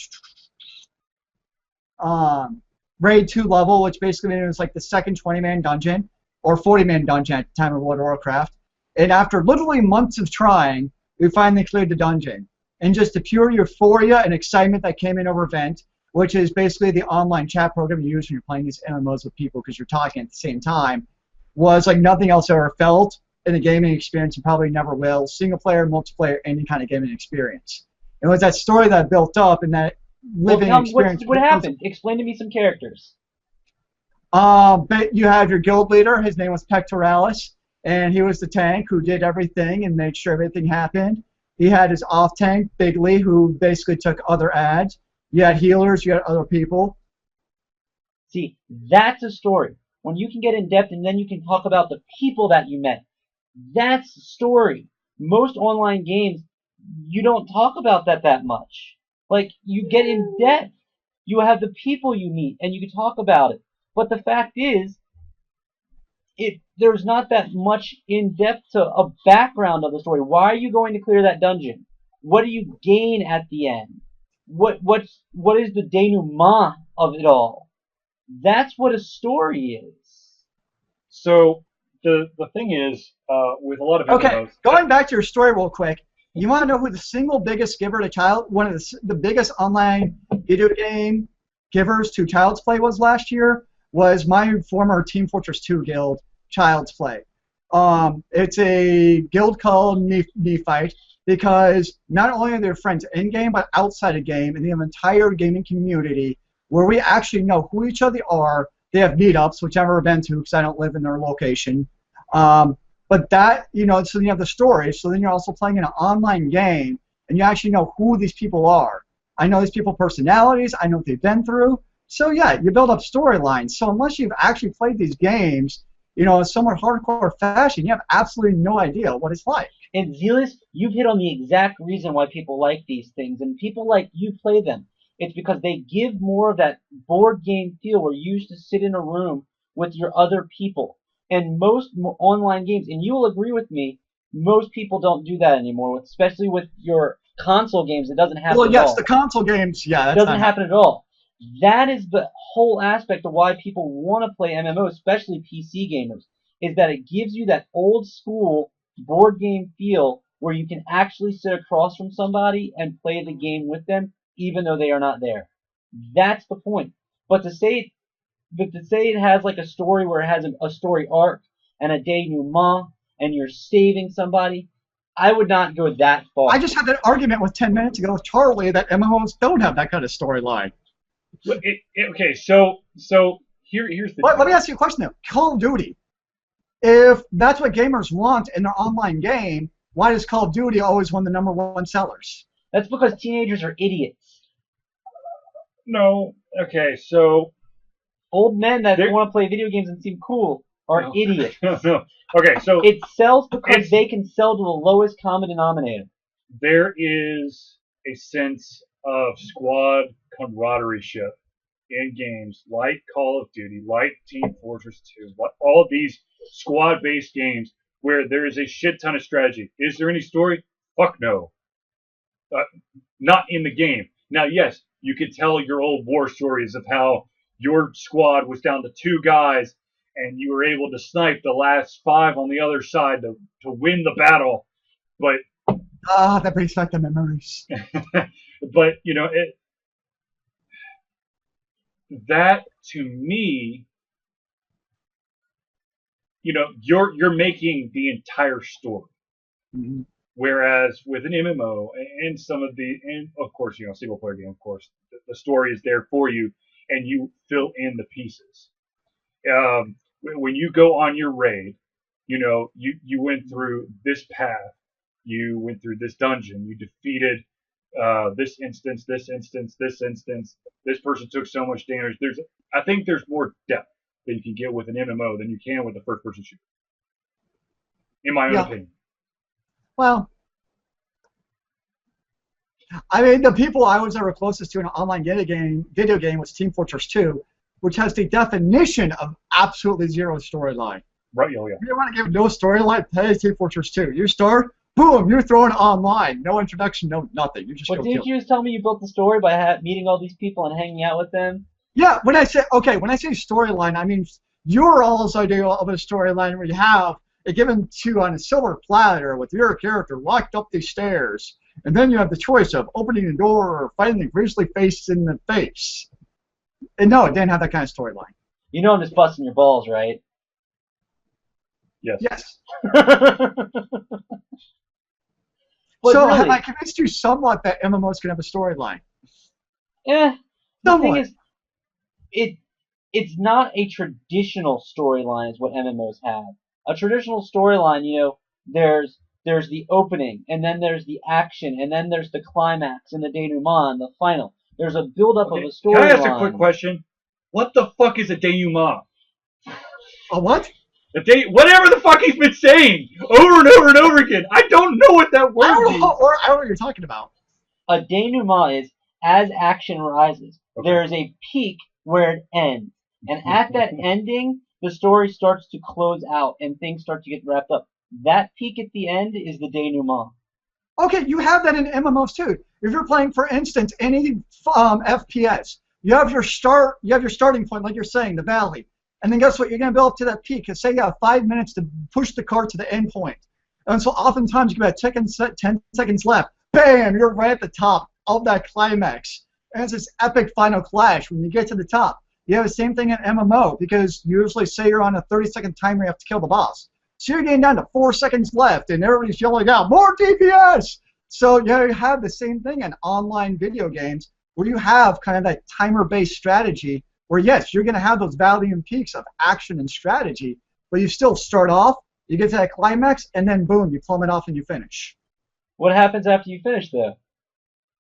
Raid 2 level, which basically was like the second 20-man dungeon, or 40-man dungeon at the time of World of Warcraft. And after literally months of trying, we finally cleared the dungeon. And just the pure euphoria and excitement that came in over Vent, which is basically the online chat program you use when you're playing these MMOs with people because you're talking at the same time, was like nothing else I ever felt in a gaming experience and probably never will, single player, multiplayer, any kind of gaming experience. It was that story that built up and that living experience. What happened? Explain to me some characters. But you have your guild leader. His name was Pectoralis, and he was the tank who did everything and made sure everything happened. He had his off tank, Bigley, who basically took other ads. You had healers. You had other people. See, that's a story. When you can get in depth and then you can talk about the people that you met. That's the story. Most online games, you don't talk about that much. Like, you get in depth. You have the people you meet, and you can talk about it. But the fact is, there's not that much in depth to a background of the story. Why are you going to clear that dungeon? What do you gain at the end? What is the denouement of it all? That's what a story is. So the thing is, with a lot of MMOs... Okay, going back to your story real quick, you want to know who the single biggest giver to child, one of the biggest online video game givers to Child's Play was last year? Was my former Team Fortress 2 guild, Child's Play. It's a guild called Neophyte because not only are they friends in-game, but outside of game, and they have an entire gaming community where we actually know who each other are, They have meetups, which I've never been to because I don't live in their location. But that, so you have the story. So then you're also playing in an online game, and you actually know who these people are. I know these people's personalities. I know what they've been through. So yeah, you build up storylines. So unless you've actually played these games, in somewhat hardcore fashion, you have absolutely no idea what it's like. And Zealeus, you've hit on the exact reason why people like these things, and people like you play them. It's because they give more of that board game feel where you used to sit in a room with your other people. And most online games, and you will agree with me, most people don't do that anymore, especially with your console games. It doesn't happen Well, at yes, all. the console games, yeah, It that's doesn't not happen at all. That is the whole aspect of why people want to play MMO, especially PC gamers, is that it gives you that old school board game feel where you can actually sit across from somebody and play the game with them, even though they are not there. That's the point. But to say it has like a story where it has a story arc and a denouement and you're saving somebody, I would not go that far. I just had that argument with 10 minutes ago with Charlie that MMOs don't have that kind of storyline. Okay, so here's the. Let me ask you a question though. Call of Duty. If that's what gamers want in their online game, why does Call of Duty always win the #1 sellers? That's because teenagers are idiots. No. Okay, so old men that want to play video games and seem cool are idiots. No. Okay, so it sells because they can sell to the lowest common denominator. There is a sense of squad camaraderie in games like Call of Duty, like Team Fortress 2, all of these squad-based games where there is a shit ton of strategy. Is there any story? Fuck no. Not in the game. Now, yes, you could tell your old war stories of how your squad was down to 2 guys and you were able to snipe the last 5 on the other side to win the battle. But that brings back the memories. But that to me, you're making the entire story. Mm-hmm. Whereas with an MMO and of course, single player game, of course, the story is there for you and you fill in the pieces. When you go on your raid, you went through this path, you went through this dungeon, you defeated this instance, this person took so much damage. I think there's more depth that you can get with an MMO than you can with a first person shooter. In my own opinion. Well, I mean, the people I was ever closest to in an online video game was Team Fortress 2, which has the definition of absolutely zero storyline. Right, yeah. You want to give no storyline? Play Team Fortress 2. You start, boom, you're throwing online. No introduction, no nothing. You just go didn't you just tell me you built the story by meeting all these people and hanging out with them? Yeah, when I say storyline, I mean your all's idea of a storyline where you have it given to you on a silver platter with your character walked up these stairs, and then you have the choice of opening the door or fighting the grizzly face in the face. And no, it didn't have that kind of storyline. I'm just busting your balls, right? Yes. So really, have I convinced you somewhat that MMOs can have a storyline? The thing is, it's not a traditional storyline is what MMOs have. A traditional storyline, there's the opening, and then there's the action, and then there's the climax, and the denouement, and the final. There's a build-up of a storyline. Can I ask a quick question? What the fuck is a denouement? A what? Whatever the fuck he's been saying over and over and over again. I don't know what that word means. I don't know what you're talking about. A denouement is as action rises. Okay. There is a peak where it ends. And at that ending, the story starts to close out and things start to get wrapped up. That peak at the end is the denouement. Okay, you have that in MMOs too. If you're playing, for instance, any FPS, you have your starting point, like you're saying, the valley. And then guess what? You're going to build up to that peak. Say you have 5 minutes to push the cart to the end point. And so oftentimes you have 10 seconds left. Bam! You're right at the top of that climax. And it's this epic final clash when you get to the top. You have the same thing in MMO because usually say you're on a 30-second timer, you have to kill the boss. So you're getting down to 4 seconds left and everybody's yelling out, more DPS! So you have the same thing in online video games where you have kind of that timer-based strategy where yes, you're going to have those valiant peaks of action and strategy, but you still start off, you get to that climax, and then boom, you plummet off and you finish. What happens after you finish, though?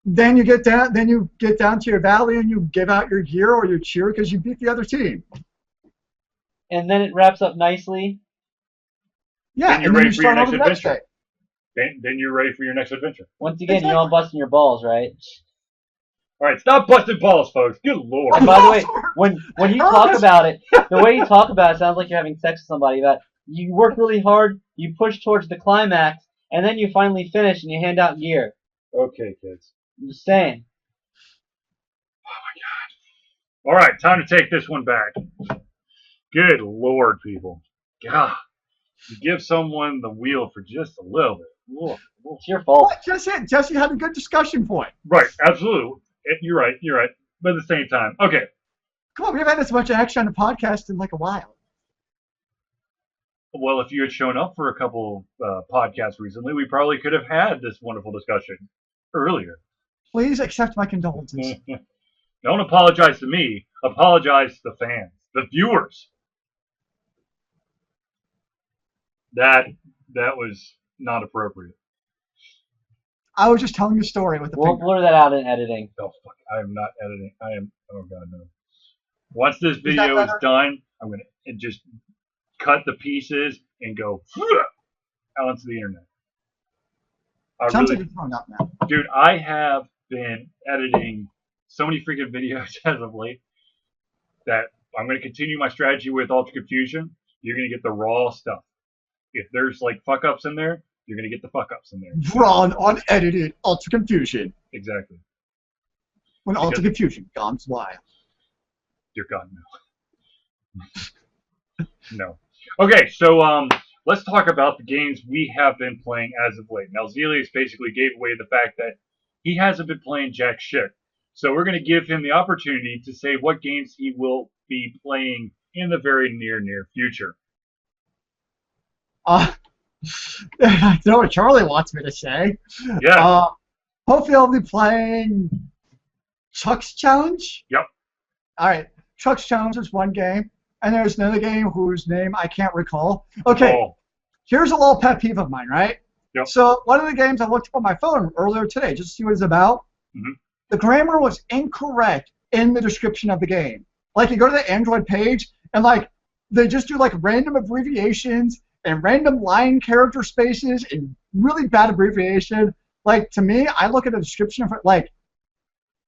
Then you get down to your valley and you give out your gear or your cheer because you beat the other team. And then it wraps up nicely. Yeah, Then you're and then ready you for your start next over the next adventure. day. Then you're ready for your next adventure. Once again, you're all busting your balls, right? All right, stop busting balls, folks. Good lord. And by the way, when you talk about it, the way you talk about it sounds like you're having sex with somebody. That you work really hard, you push towards the climax, and then you finally finish and you hand out gear. Okay, kids. I'm just saying. All right, time to take this one back. Good lord, people. God, you give someone the wheel for just a little bit. It's your fault. What? Jesse had a good discussion point. Right, absolutely. You're right. But at the same time, okay. Come on, we haven't had this much action on the podcast in like a while. Well, if you had shown up for a couple podcasts recently, we probably could have had this wonderful discussion earlier. Please accept my condolences. Don't apologize to me. Apologize to the fans, the viewers. That was not appropriate. I was just telling a story with the We'll finger. blur that out in editing. Oh fuck! I am not editing. Oh god, no. Once this that video is better? done, I'm gonna just cut the pieces and go out onto the internet. Sounds like you're throwing up now. Dude, I have been editing so many freaking videos as of late that I'm going to continue my strategy with Ultra Confusion. You're going to get the raw stuff. If there's like fuck ups in there, you're going to get the fuck ups in there. Raw and unedited Ultra Confusion. Exactly. When Ultra Confusion comes wild. Dear God, no. No. Okay, so let's talk about the games we have been playing as of late. Now, Zealeus basically gave away the fact that he hasn't been playing jack shit. So we're going to give him the opportunity to say what games he will be playing in the very near future. I know what Charlie wants me to say. Yeah. Hopefully I'll be playing Chuck's Challenge. Yep. All right. Chuck's Challenge is one game. And there's another game whose name I can't recall. Okay. Here's a little pet peeve of mine, right? Yep. So one of the games I looked up on my phone earlier today just to see what it's about. Mm-hmm. The grammar was incorrect in the description of the game. Like you go to the Android page and like they just do like random abbreviations and random line character spaces and really bad abbreviation. Like to me, I look at the description of it like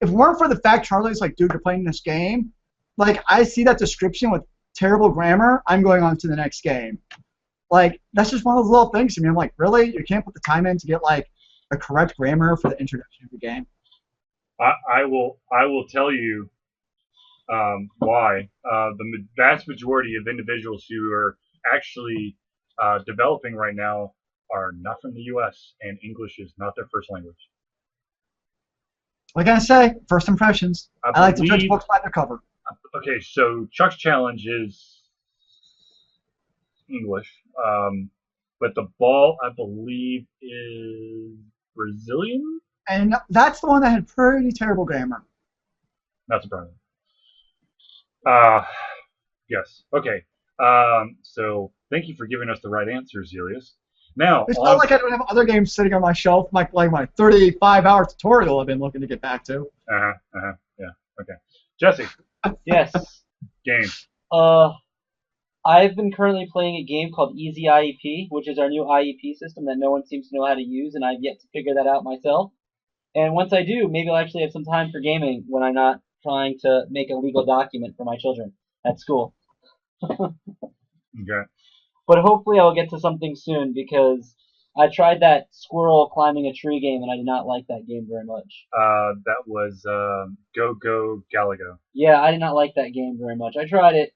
if it weren't for the fact Charlie's like, dude, you're playing this game, like I see that description with terrible grammar, I'm going on to the next game. Like that's just one of those little things to me. I'm like, really? You can't put the time in to get like a correct grammar for the introduction of the game? I will tell you why. The vast majority of individuals who are actually developing right now are not from the U.S. and English is not their first language. What can I say? First impressions. I like to judge books by their cover. Okay, so Chuck's Challenge is English, but the ball, I believe, is Brazilian. And that's the one that had pretty terrible grammar. Not surprising. Yes. Okay. So thank you for giving us the right answer, Zealeus. Now, it's not like I don't have other games sitting on my shelf, like my 35-hour tutorial I've been looking to get back to. Yeah. Okay. Jesse. Yes. Games. I've been currently playing a game called Easy IEP, which is our new IEP system that no one seems to know how to use, and I've yet to figure that out myself. And once I do, maybe I'll actually have some time for gaming when I'm not trying to make a legal document for my children at school. Okay. But hopefully I'll get to something soon because I tried that squirrel climbing a tree game and I did not like that game very much. That was Go Galago. Yeah, I did not like that game very much. I tried it.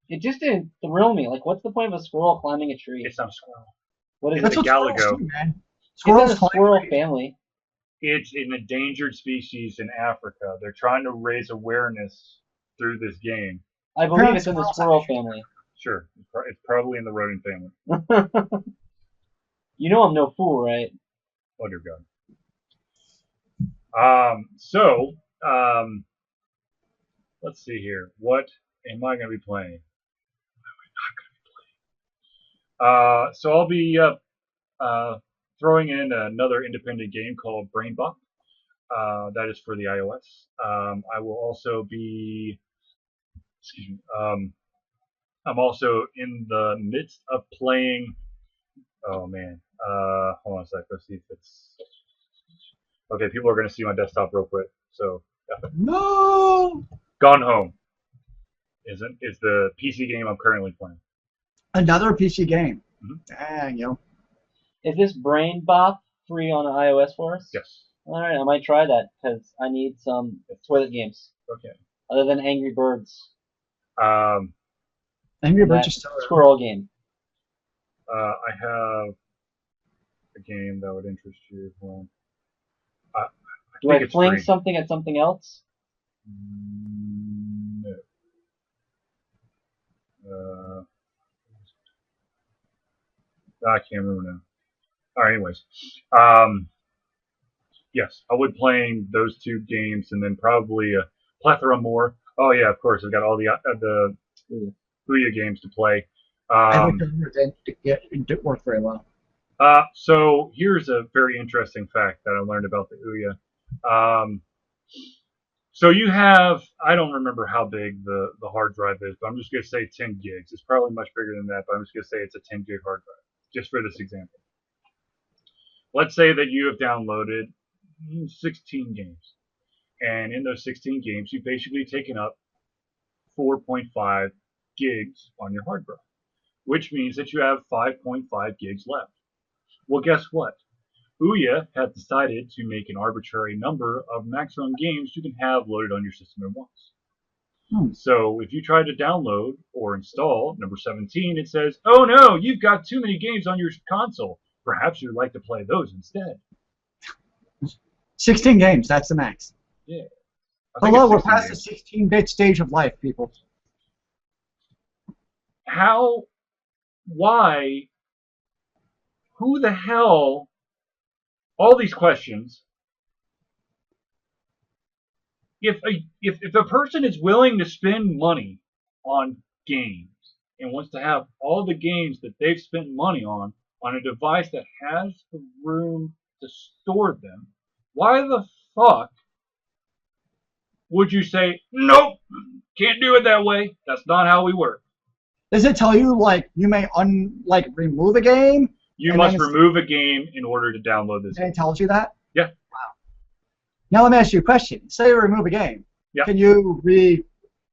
It just didn't thrill me. Like, what's the point of a squirrel climbing a tree? It's not a squirrel. What is It's it? a Galago. Man. It's in a squirrel family. It's an endangered species in Africa. They're trying to raise awareness through this game. I believe it's in the squirrel family. Sure. It's probably in the rodent family. You know I'm no fool, right? Oh, dear God. let's see here. What am I going to be playing? So I'll be throwing in another independent game called Brain Bop. That is for the iOS. I will also be, excuse me, I'm also in the midst of playing. Oh man, hold on a sec. Let's see if it's okay. People are going to see my desktop real quick. So, No! Gone Home is the PC game I'm currently playing. Another PC game. Mhm. Dang, yo. Is this Brain Bop free on iOS for us? Yes. All right, I might try that because I need some toilet games Okay. other than Angry Birds Um, Angry and Birds that is still squirrel game. I have a game that would interest you. Well, I Do think I it's fling free. something at something else? No. I can't remember now. All right. Anyways, um, yes, I would playing those two games and then probably a plethora more. Oh yeah, of course, I've got all the Ouya games to play. I looked Um, over it. It didn't work very well. so here's a very interesting fact that I learned about the Ouya. So you have, I don't remember how big the hard drive is, but I'm just going to say 10 gigs. It's probably much bigger than that, but I'm just going to say it's a 10 gig hard drive, just for this example. Let's say that you have downloaded 16 games, and in those 16 games, you've basically taken up 4.5 gigs on your hard drive, which means that you have 5.5 gigs left. Well, guess what? Ouya has decided to make an arbitrary number of maximum games you can have loaded on your system at once. So if you try to download or install number 17, it says, oh no, you've got too many games on your console. Perhaps you'd like to play those instead. 16 games, that's the max. Yeah. I think Hello, it's we're 16 past games. the 16-bit stage of life, people. How, why, who the hell, all these questions. If a person is willing to spend money on games and wants to have all the games that they've spent money on a device that has the room to store them, why the fuck would you say nope? Can't do it that way. That's not how we work. Does it tell you like you may remove a game? You and must then remove a game in order to download this and game. it tells you that? Yeah. Wow. Now let me ask you a question. Say you remove a game. Yeah. Can you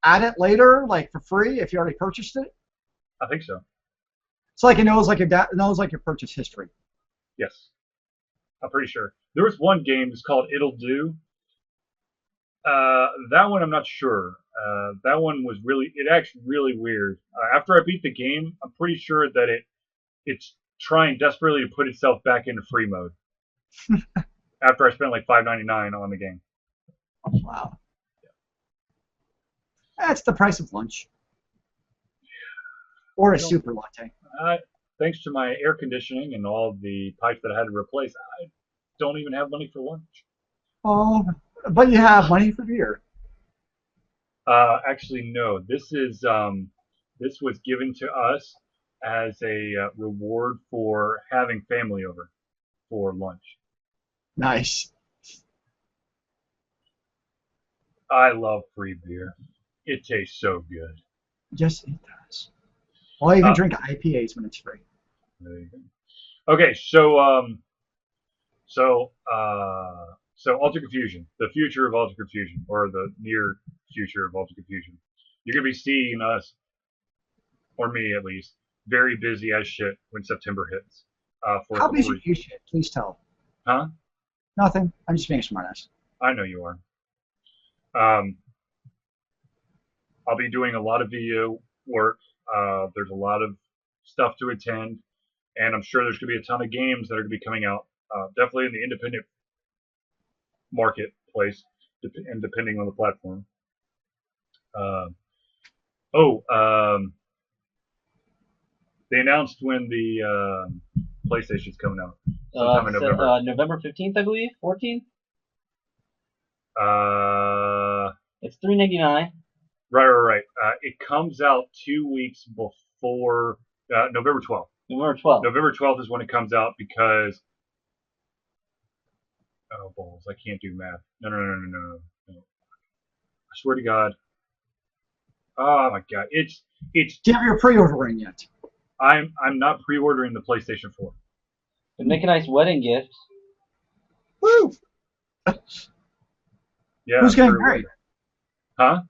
add it later, like for free, if you already purchased it? I think so. It's like it knows your purchase history. Yes. I'm pretty sure. There was one game that's called It'll Do. That one I'm not sure. That one was it actually really weird. After I beat the game, I'm pretty sure that it's trying desperately to put itself back into free mode. After I spent like $5.99 on the game. Wow. That's the price of lunch. Or a super latte. Thanks to my air conditioning and all the pipes that I had to replace, I don't even have money for lunch. Oh, but you have money for beer. Actually, no. This was given to us as a reward for having family over for lunch. Nice. I love free beer. It tastes so good. Yes, it does. Well, you can drink IPAs when it's free. There you go. Okay, so Ultra Confusion, the future of Ultra Confusion, or the near future of Ultra Confusion. You're gonna be seeing us, or me at least, very busy as shit when September hits. How busy are you shit? Please tell. Huh? Nothing. I'm just being a smartass. I know you are. I'll be doing a lot of video work. There's a lot of stuff to attend, and I'm sure there's going to be a ton of games that are going to be coming out. Definitely in the independent marketplace, and depending on the platform. They announced when the PlayStation's coming out. Sometime in November. November 15th, I believe. 14th. Uh, It's $3.99. Right. It comes out 2 weeks before November 12th. November 12th. November 12th is when it comes out because oh balls, I can't do math. No. I swear to God. Oh my God, it's. Do you have your pre-ordering yet? I'm not pre-ordering the PlayStation 4. But make a nice wedding gift. Woo! Yeah. Who's getting married? Huh?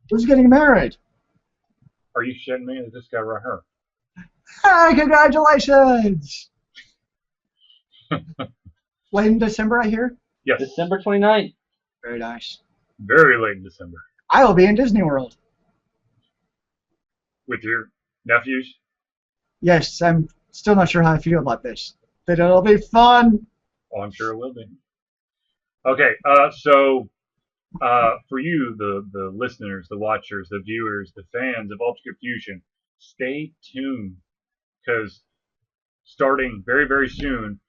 Who's getting married? Are you shitting me? This guy right here. Hi, congratulations! Late in December, I hear? Yes. December 29th. Very nice. Very late in December. I will be in Disney World. With your nephews? Yes, I'm still not sure how I feel about this. But it'll be fun. Oh, I'm sure it will be. Okay, so for you, the listeners, the watchers, the viewers, the fans of Ultra Fusion, stay tuned because starting very, very soon,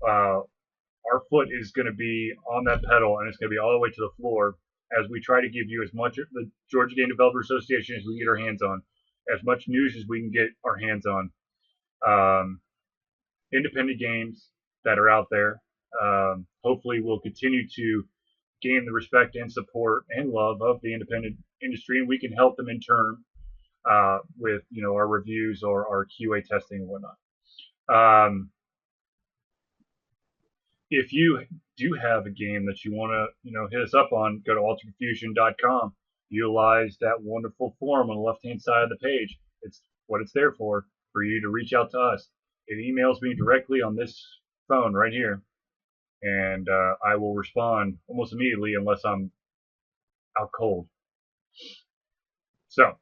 our foot is going to be on that pedal and it's going to be all the way to the floor as we try to give you as much of the Georgia Game Developer Association as we can get our hands on, as much news as we can get our hands on, independent games that are out there. Hopefully we'll continue to gain the respect and support and love of the independent industry, and we can help them in turn with our reviews or our QA testing and whatnot. If you do have a game that you want to hit us up on, go to ultraconfusion.com. Utilize that wonderful form on the left-hand side of the page. It's what it's there for you to reach out to us. It emails me directly on this phone right here, and I will respond almost immediately unless I'm out cold. So,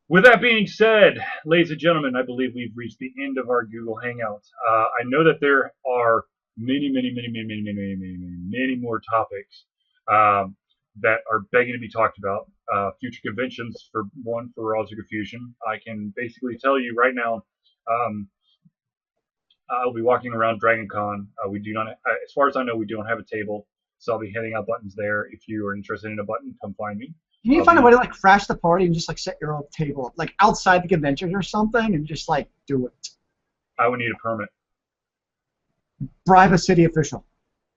with that being said, ladies and gentlemen, I believe we've reached the end of our Google Hangouts. I know that there are many more topics that are begging to be talked about. Future conventions, for one, for Ultra Fusion. I can basically tell you right now, I'll be walking around Dragon Con. We do not, as far as I know, we don't have a table, so I'll be handing out buttons there. If you are interested in a button, come find me. You need to find a way to like crash the party and just like set your own table like outside the convention or something and just like do it. I would need a permit. Bribe a city official.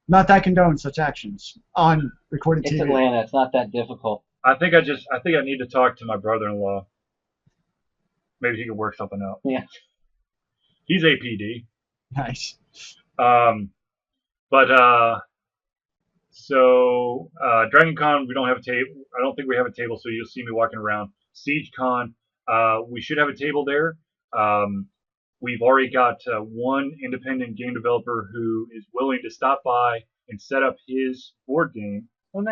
Not that I condone such actions on recorded TV. It's Atlanta. It's not that difficult. I think I need to talk to my brother-in-law. Maybe he can work something out. Yeah. He's APD. Nice. So Dragon Con, we don't have a table. I don't think we have a table, so you'll see me walking around. Siege Con, we should have a table there. We've already got one independent game developer who is willing to stop by and set up his board game on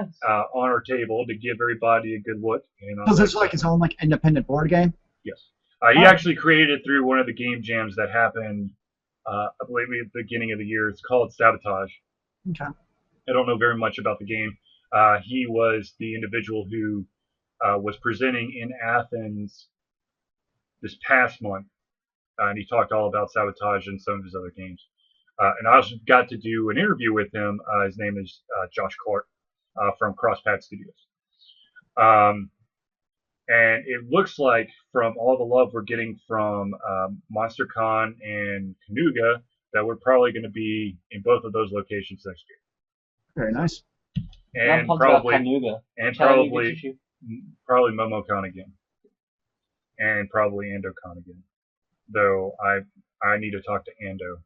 our table to give everybody a good look. So this is like his own like independent board game? Yes. He actually created it through one of the game jams that happened, I believe, at the beginning of the year. It's called Sabotage. Okay. I don't know very much about the game. He was the individual who was presenting in Athens this past month, and he talked all about Sabotage and some of his other games. And I also got to do an interview with him. His name is Josh Clark from Crosspad Studios. And it looks like from all the love we're getting from MonsterCon and Canuga that we're probably going to be in both of those locations next year. Very nice. And probably MomoCon again. And probably AndoCon again. Though I need to talk to Ando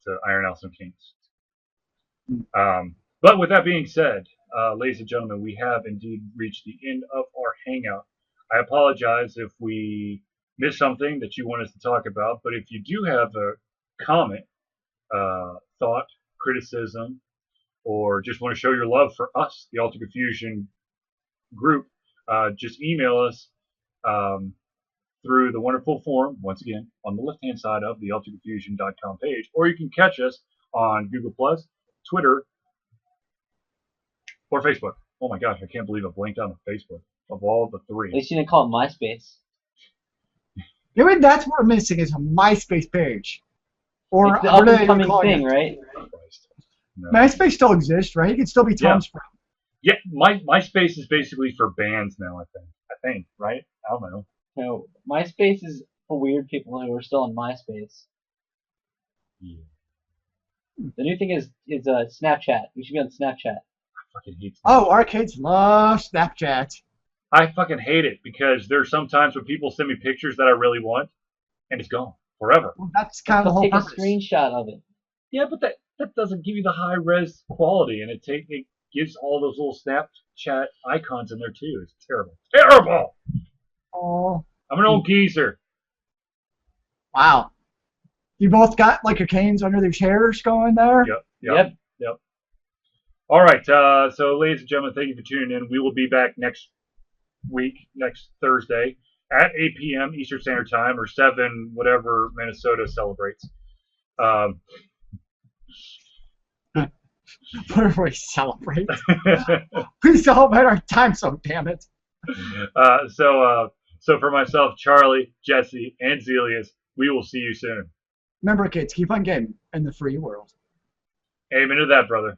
to iron out some kinks. But with that being said, ladies and gentlemen, we have indeed reached the end of our hangout. I apologize if we missed something that you want us to talk about, but if you do have a comment, thought, criticism, or just want to show your love for us, the Ultra Confusion group, just email us through the wonderful form, once again, on the left-hand side of the ultraconfusion.com page, or you can catch us on Google+, Twitter, or Facebook. Oh my gosh, I can't believe I blanked out on Facebook of all the three. At least you didn't call it MySpace. Maybe that's what we're missing is a MySpace page. Or it's the up-and-coming thing, right? No. MySpace still exists, right? It could still be Tom's friend. Yeah, MySpace is basically for bands now. I think, right? I don't know. No, MySpace is for weird people who are still on MySpace. Yeah, The new thing is Snapchat. You should be on Snapchat. I fucking hate. Oh, arcades love Snapchat. I fucking hate it because there's sometimes when people send me pictures that I really want, and it's gone forever. Well, that's kind of the They'll whole take a purpose. screenshot of it. Yeah, but that doesn't give you the high res quality, and it gives all those little Snapchat icons in there too. It's terrible, terrible. Oh, I'm an old geezer. wow. You both got like your canes under their chairs going there? Yep. All right. So, ladies and gentlemen, thank you for tuning in. We will be back next week, next Thursday at 8 p.m. Eastern Standard Time or 7, whatever Minnesota celebrates. What do we celebrate? We celebrate our time zone, damn it. So for myself, Charlie, Jesse, and Zealeus, we will see you soon. Remember, kids, keep on gaming in the free world. Amen to that, brother.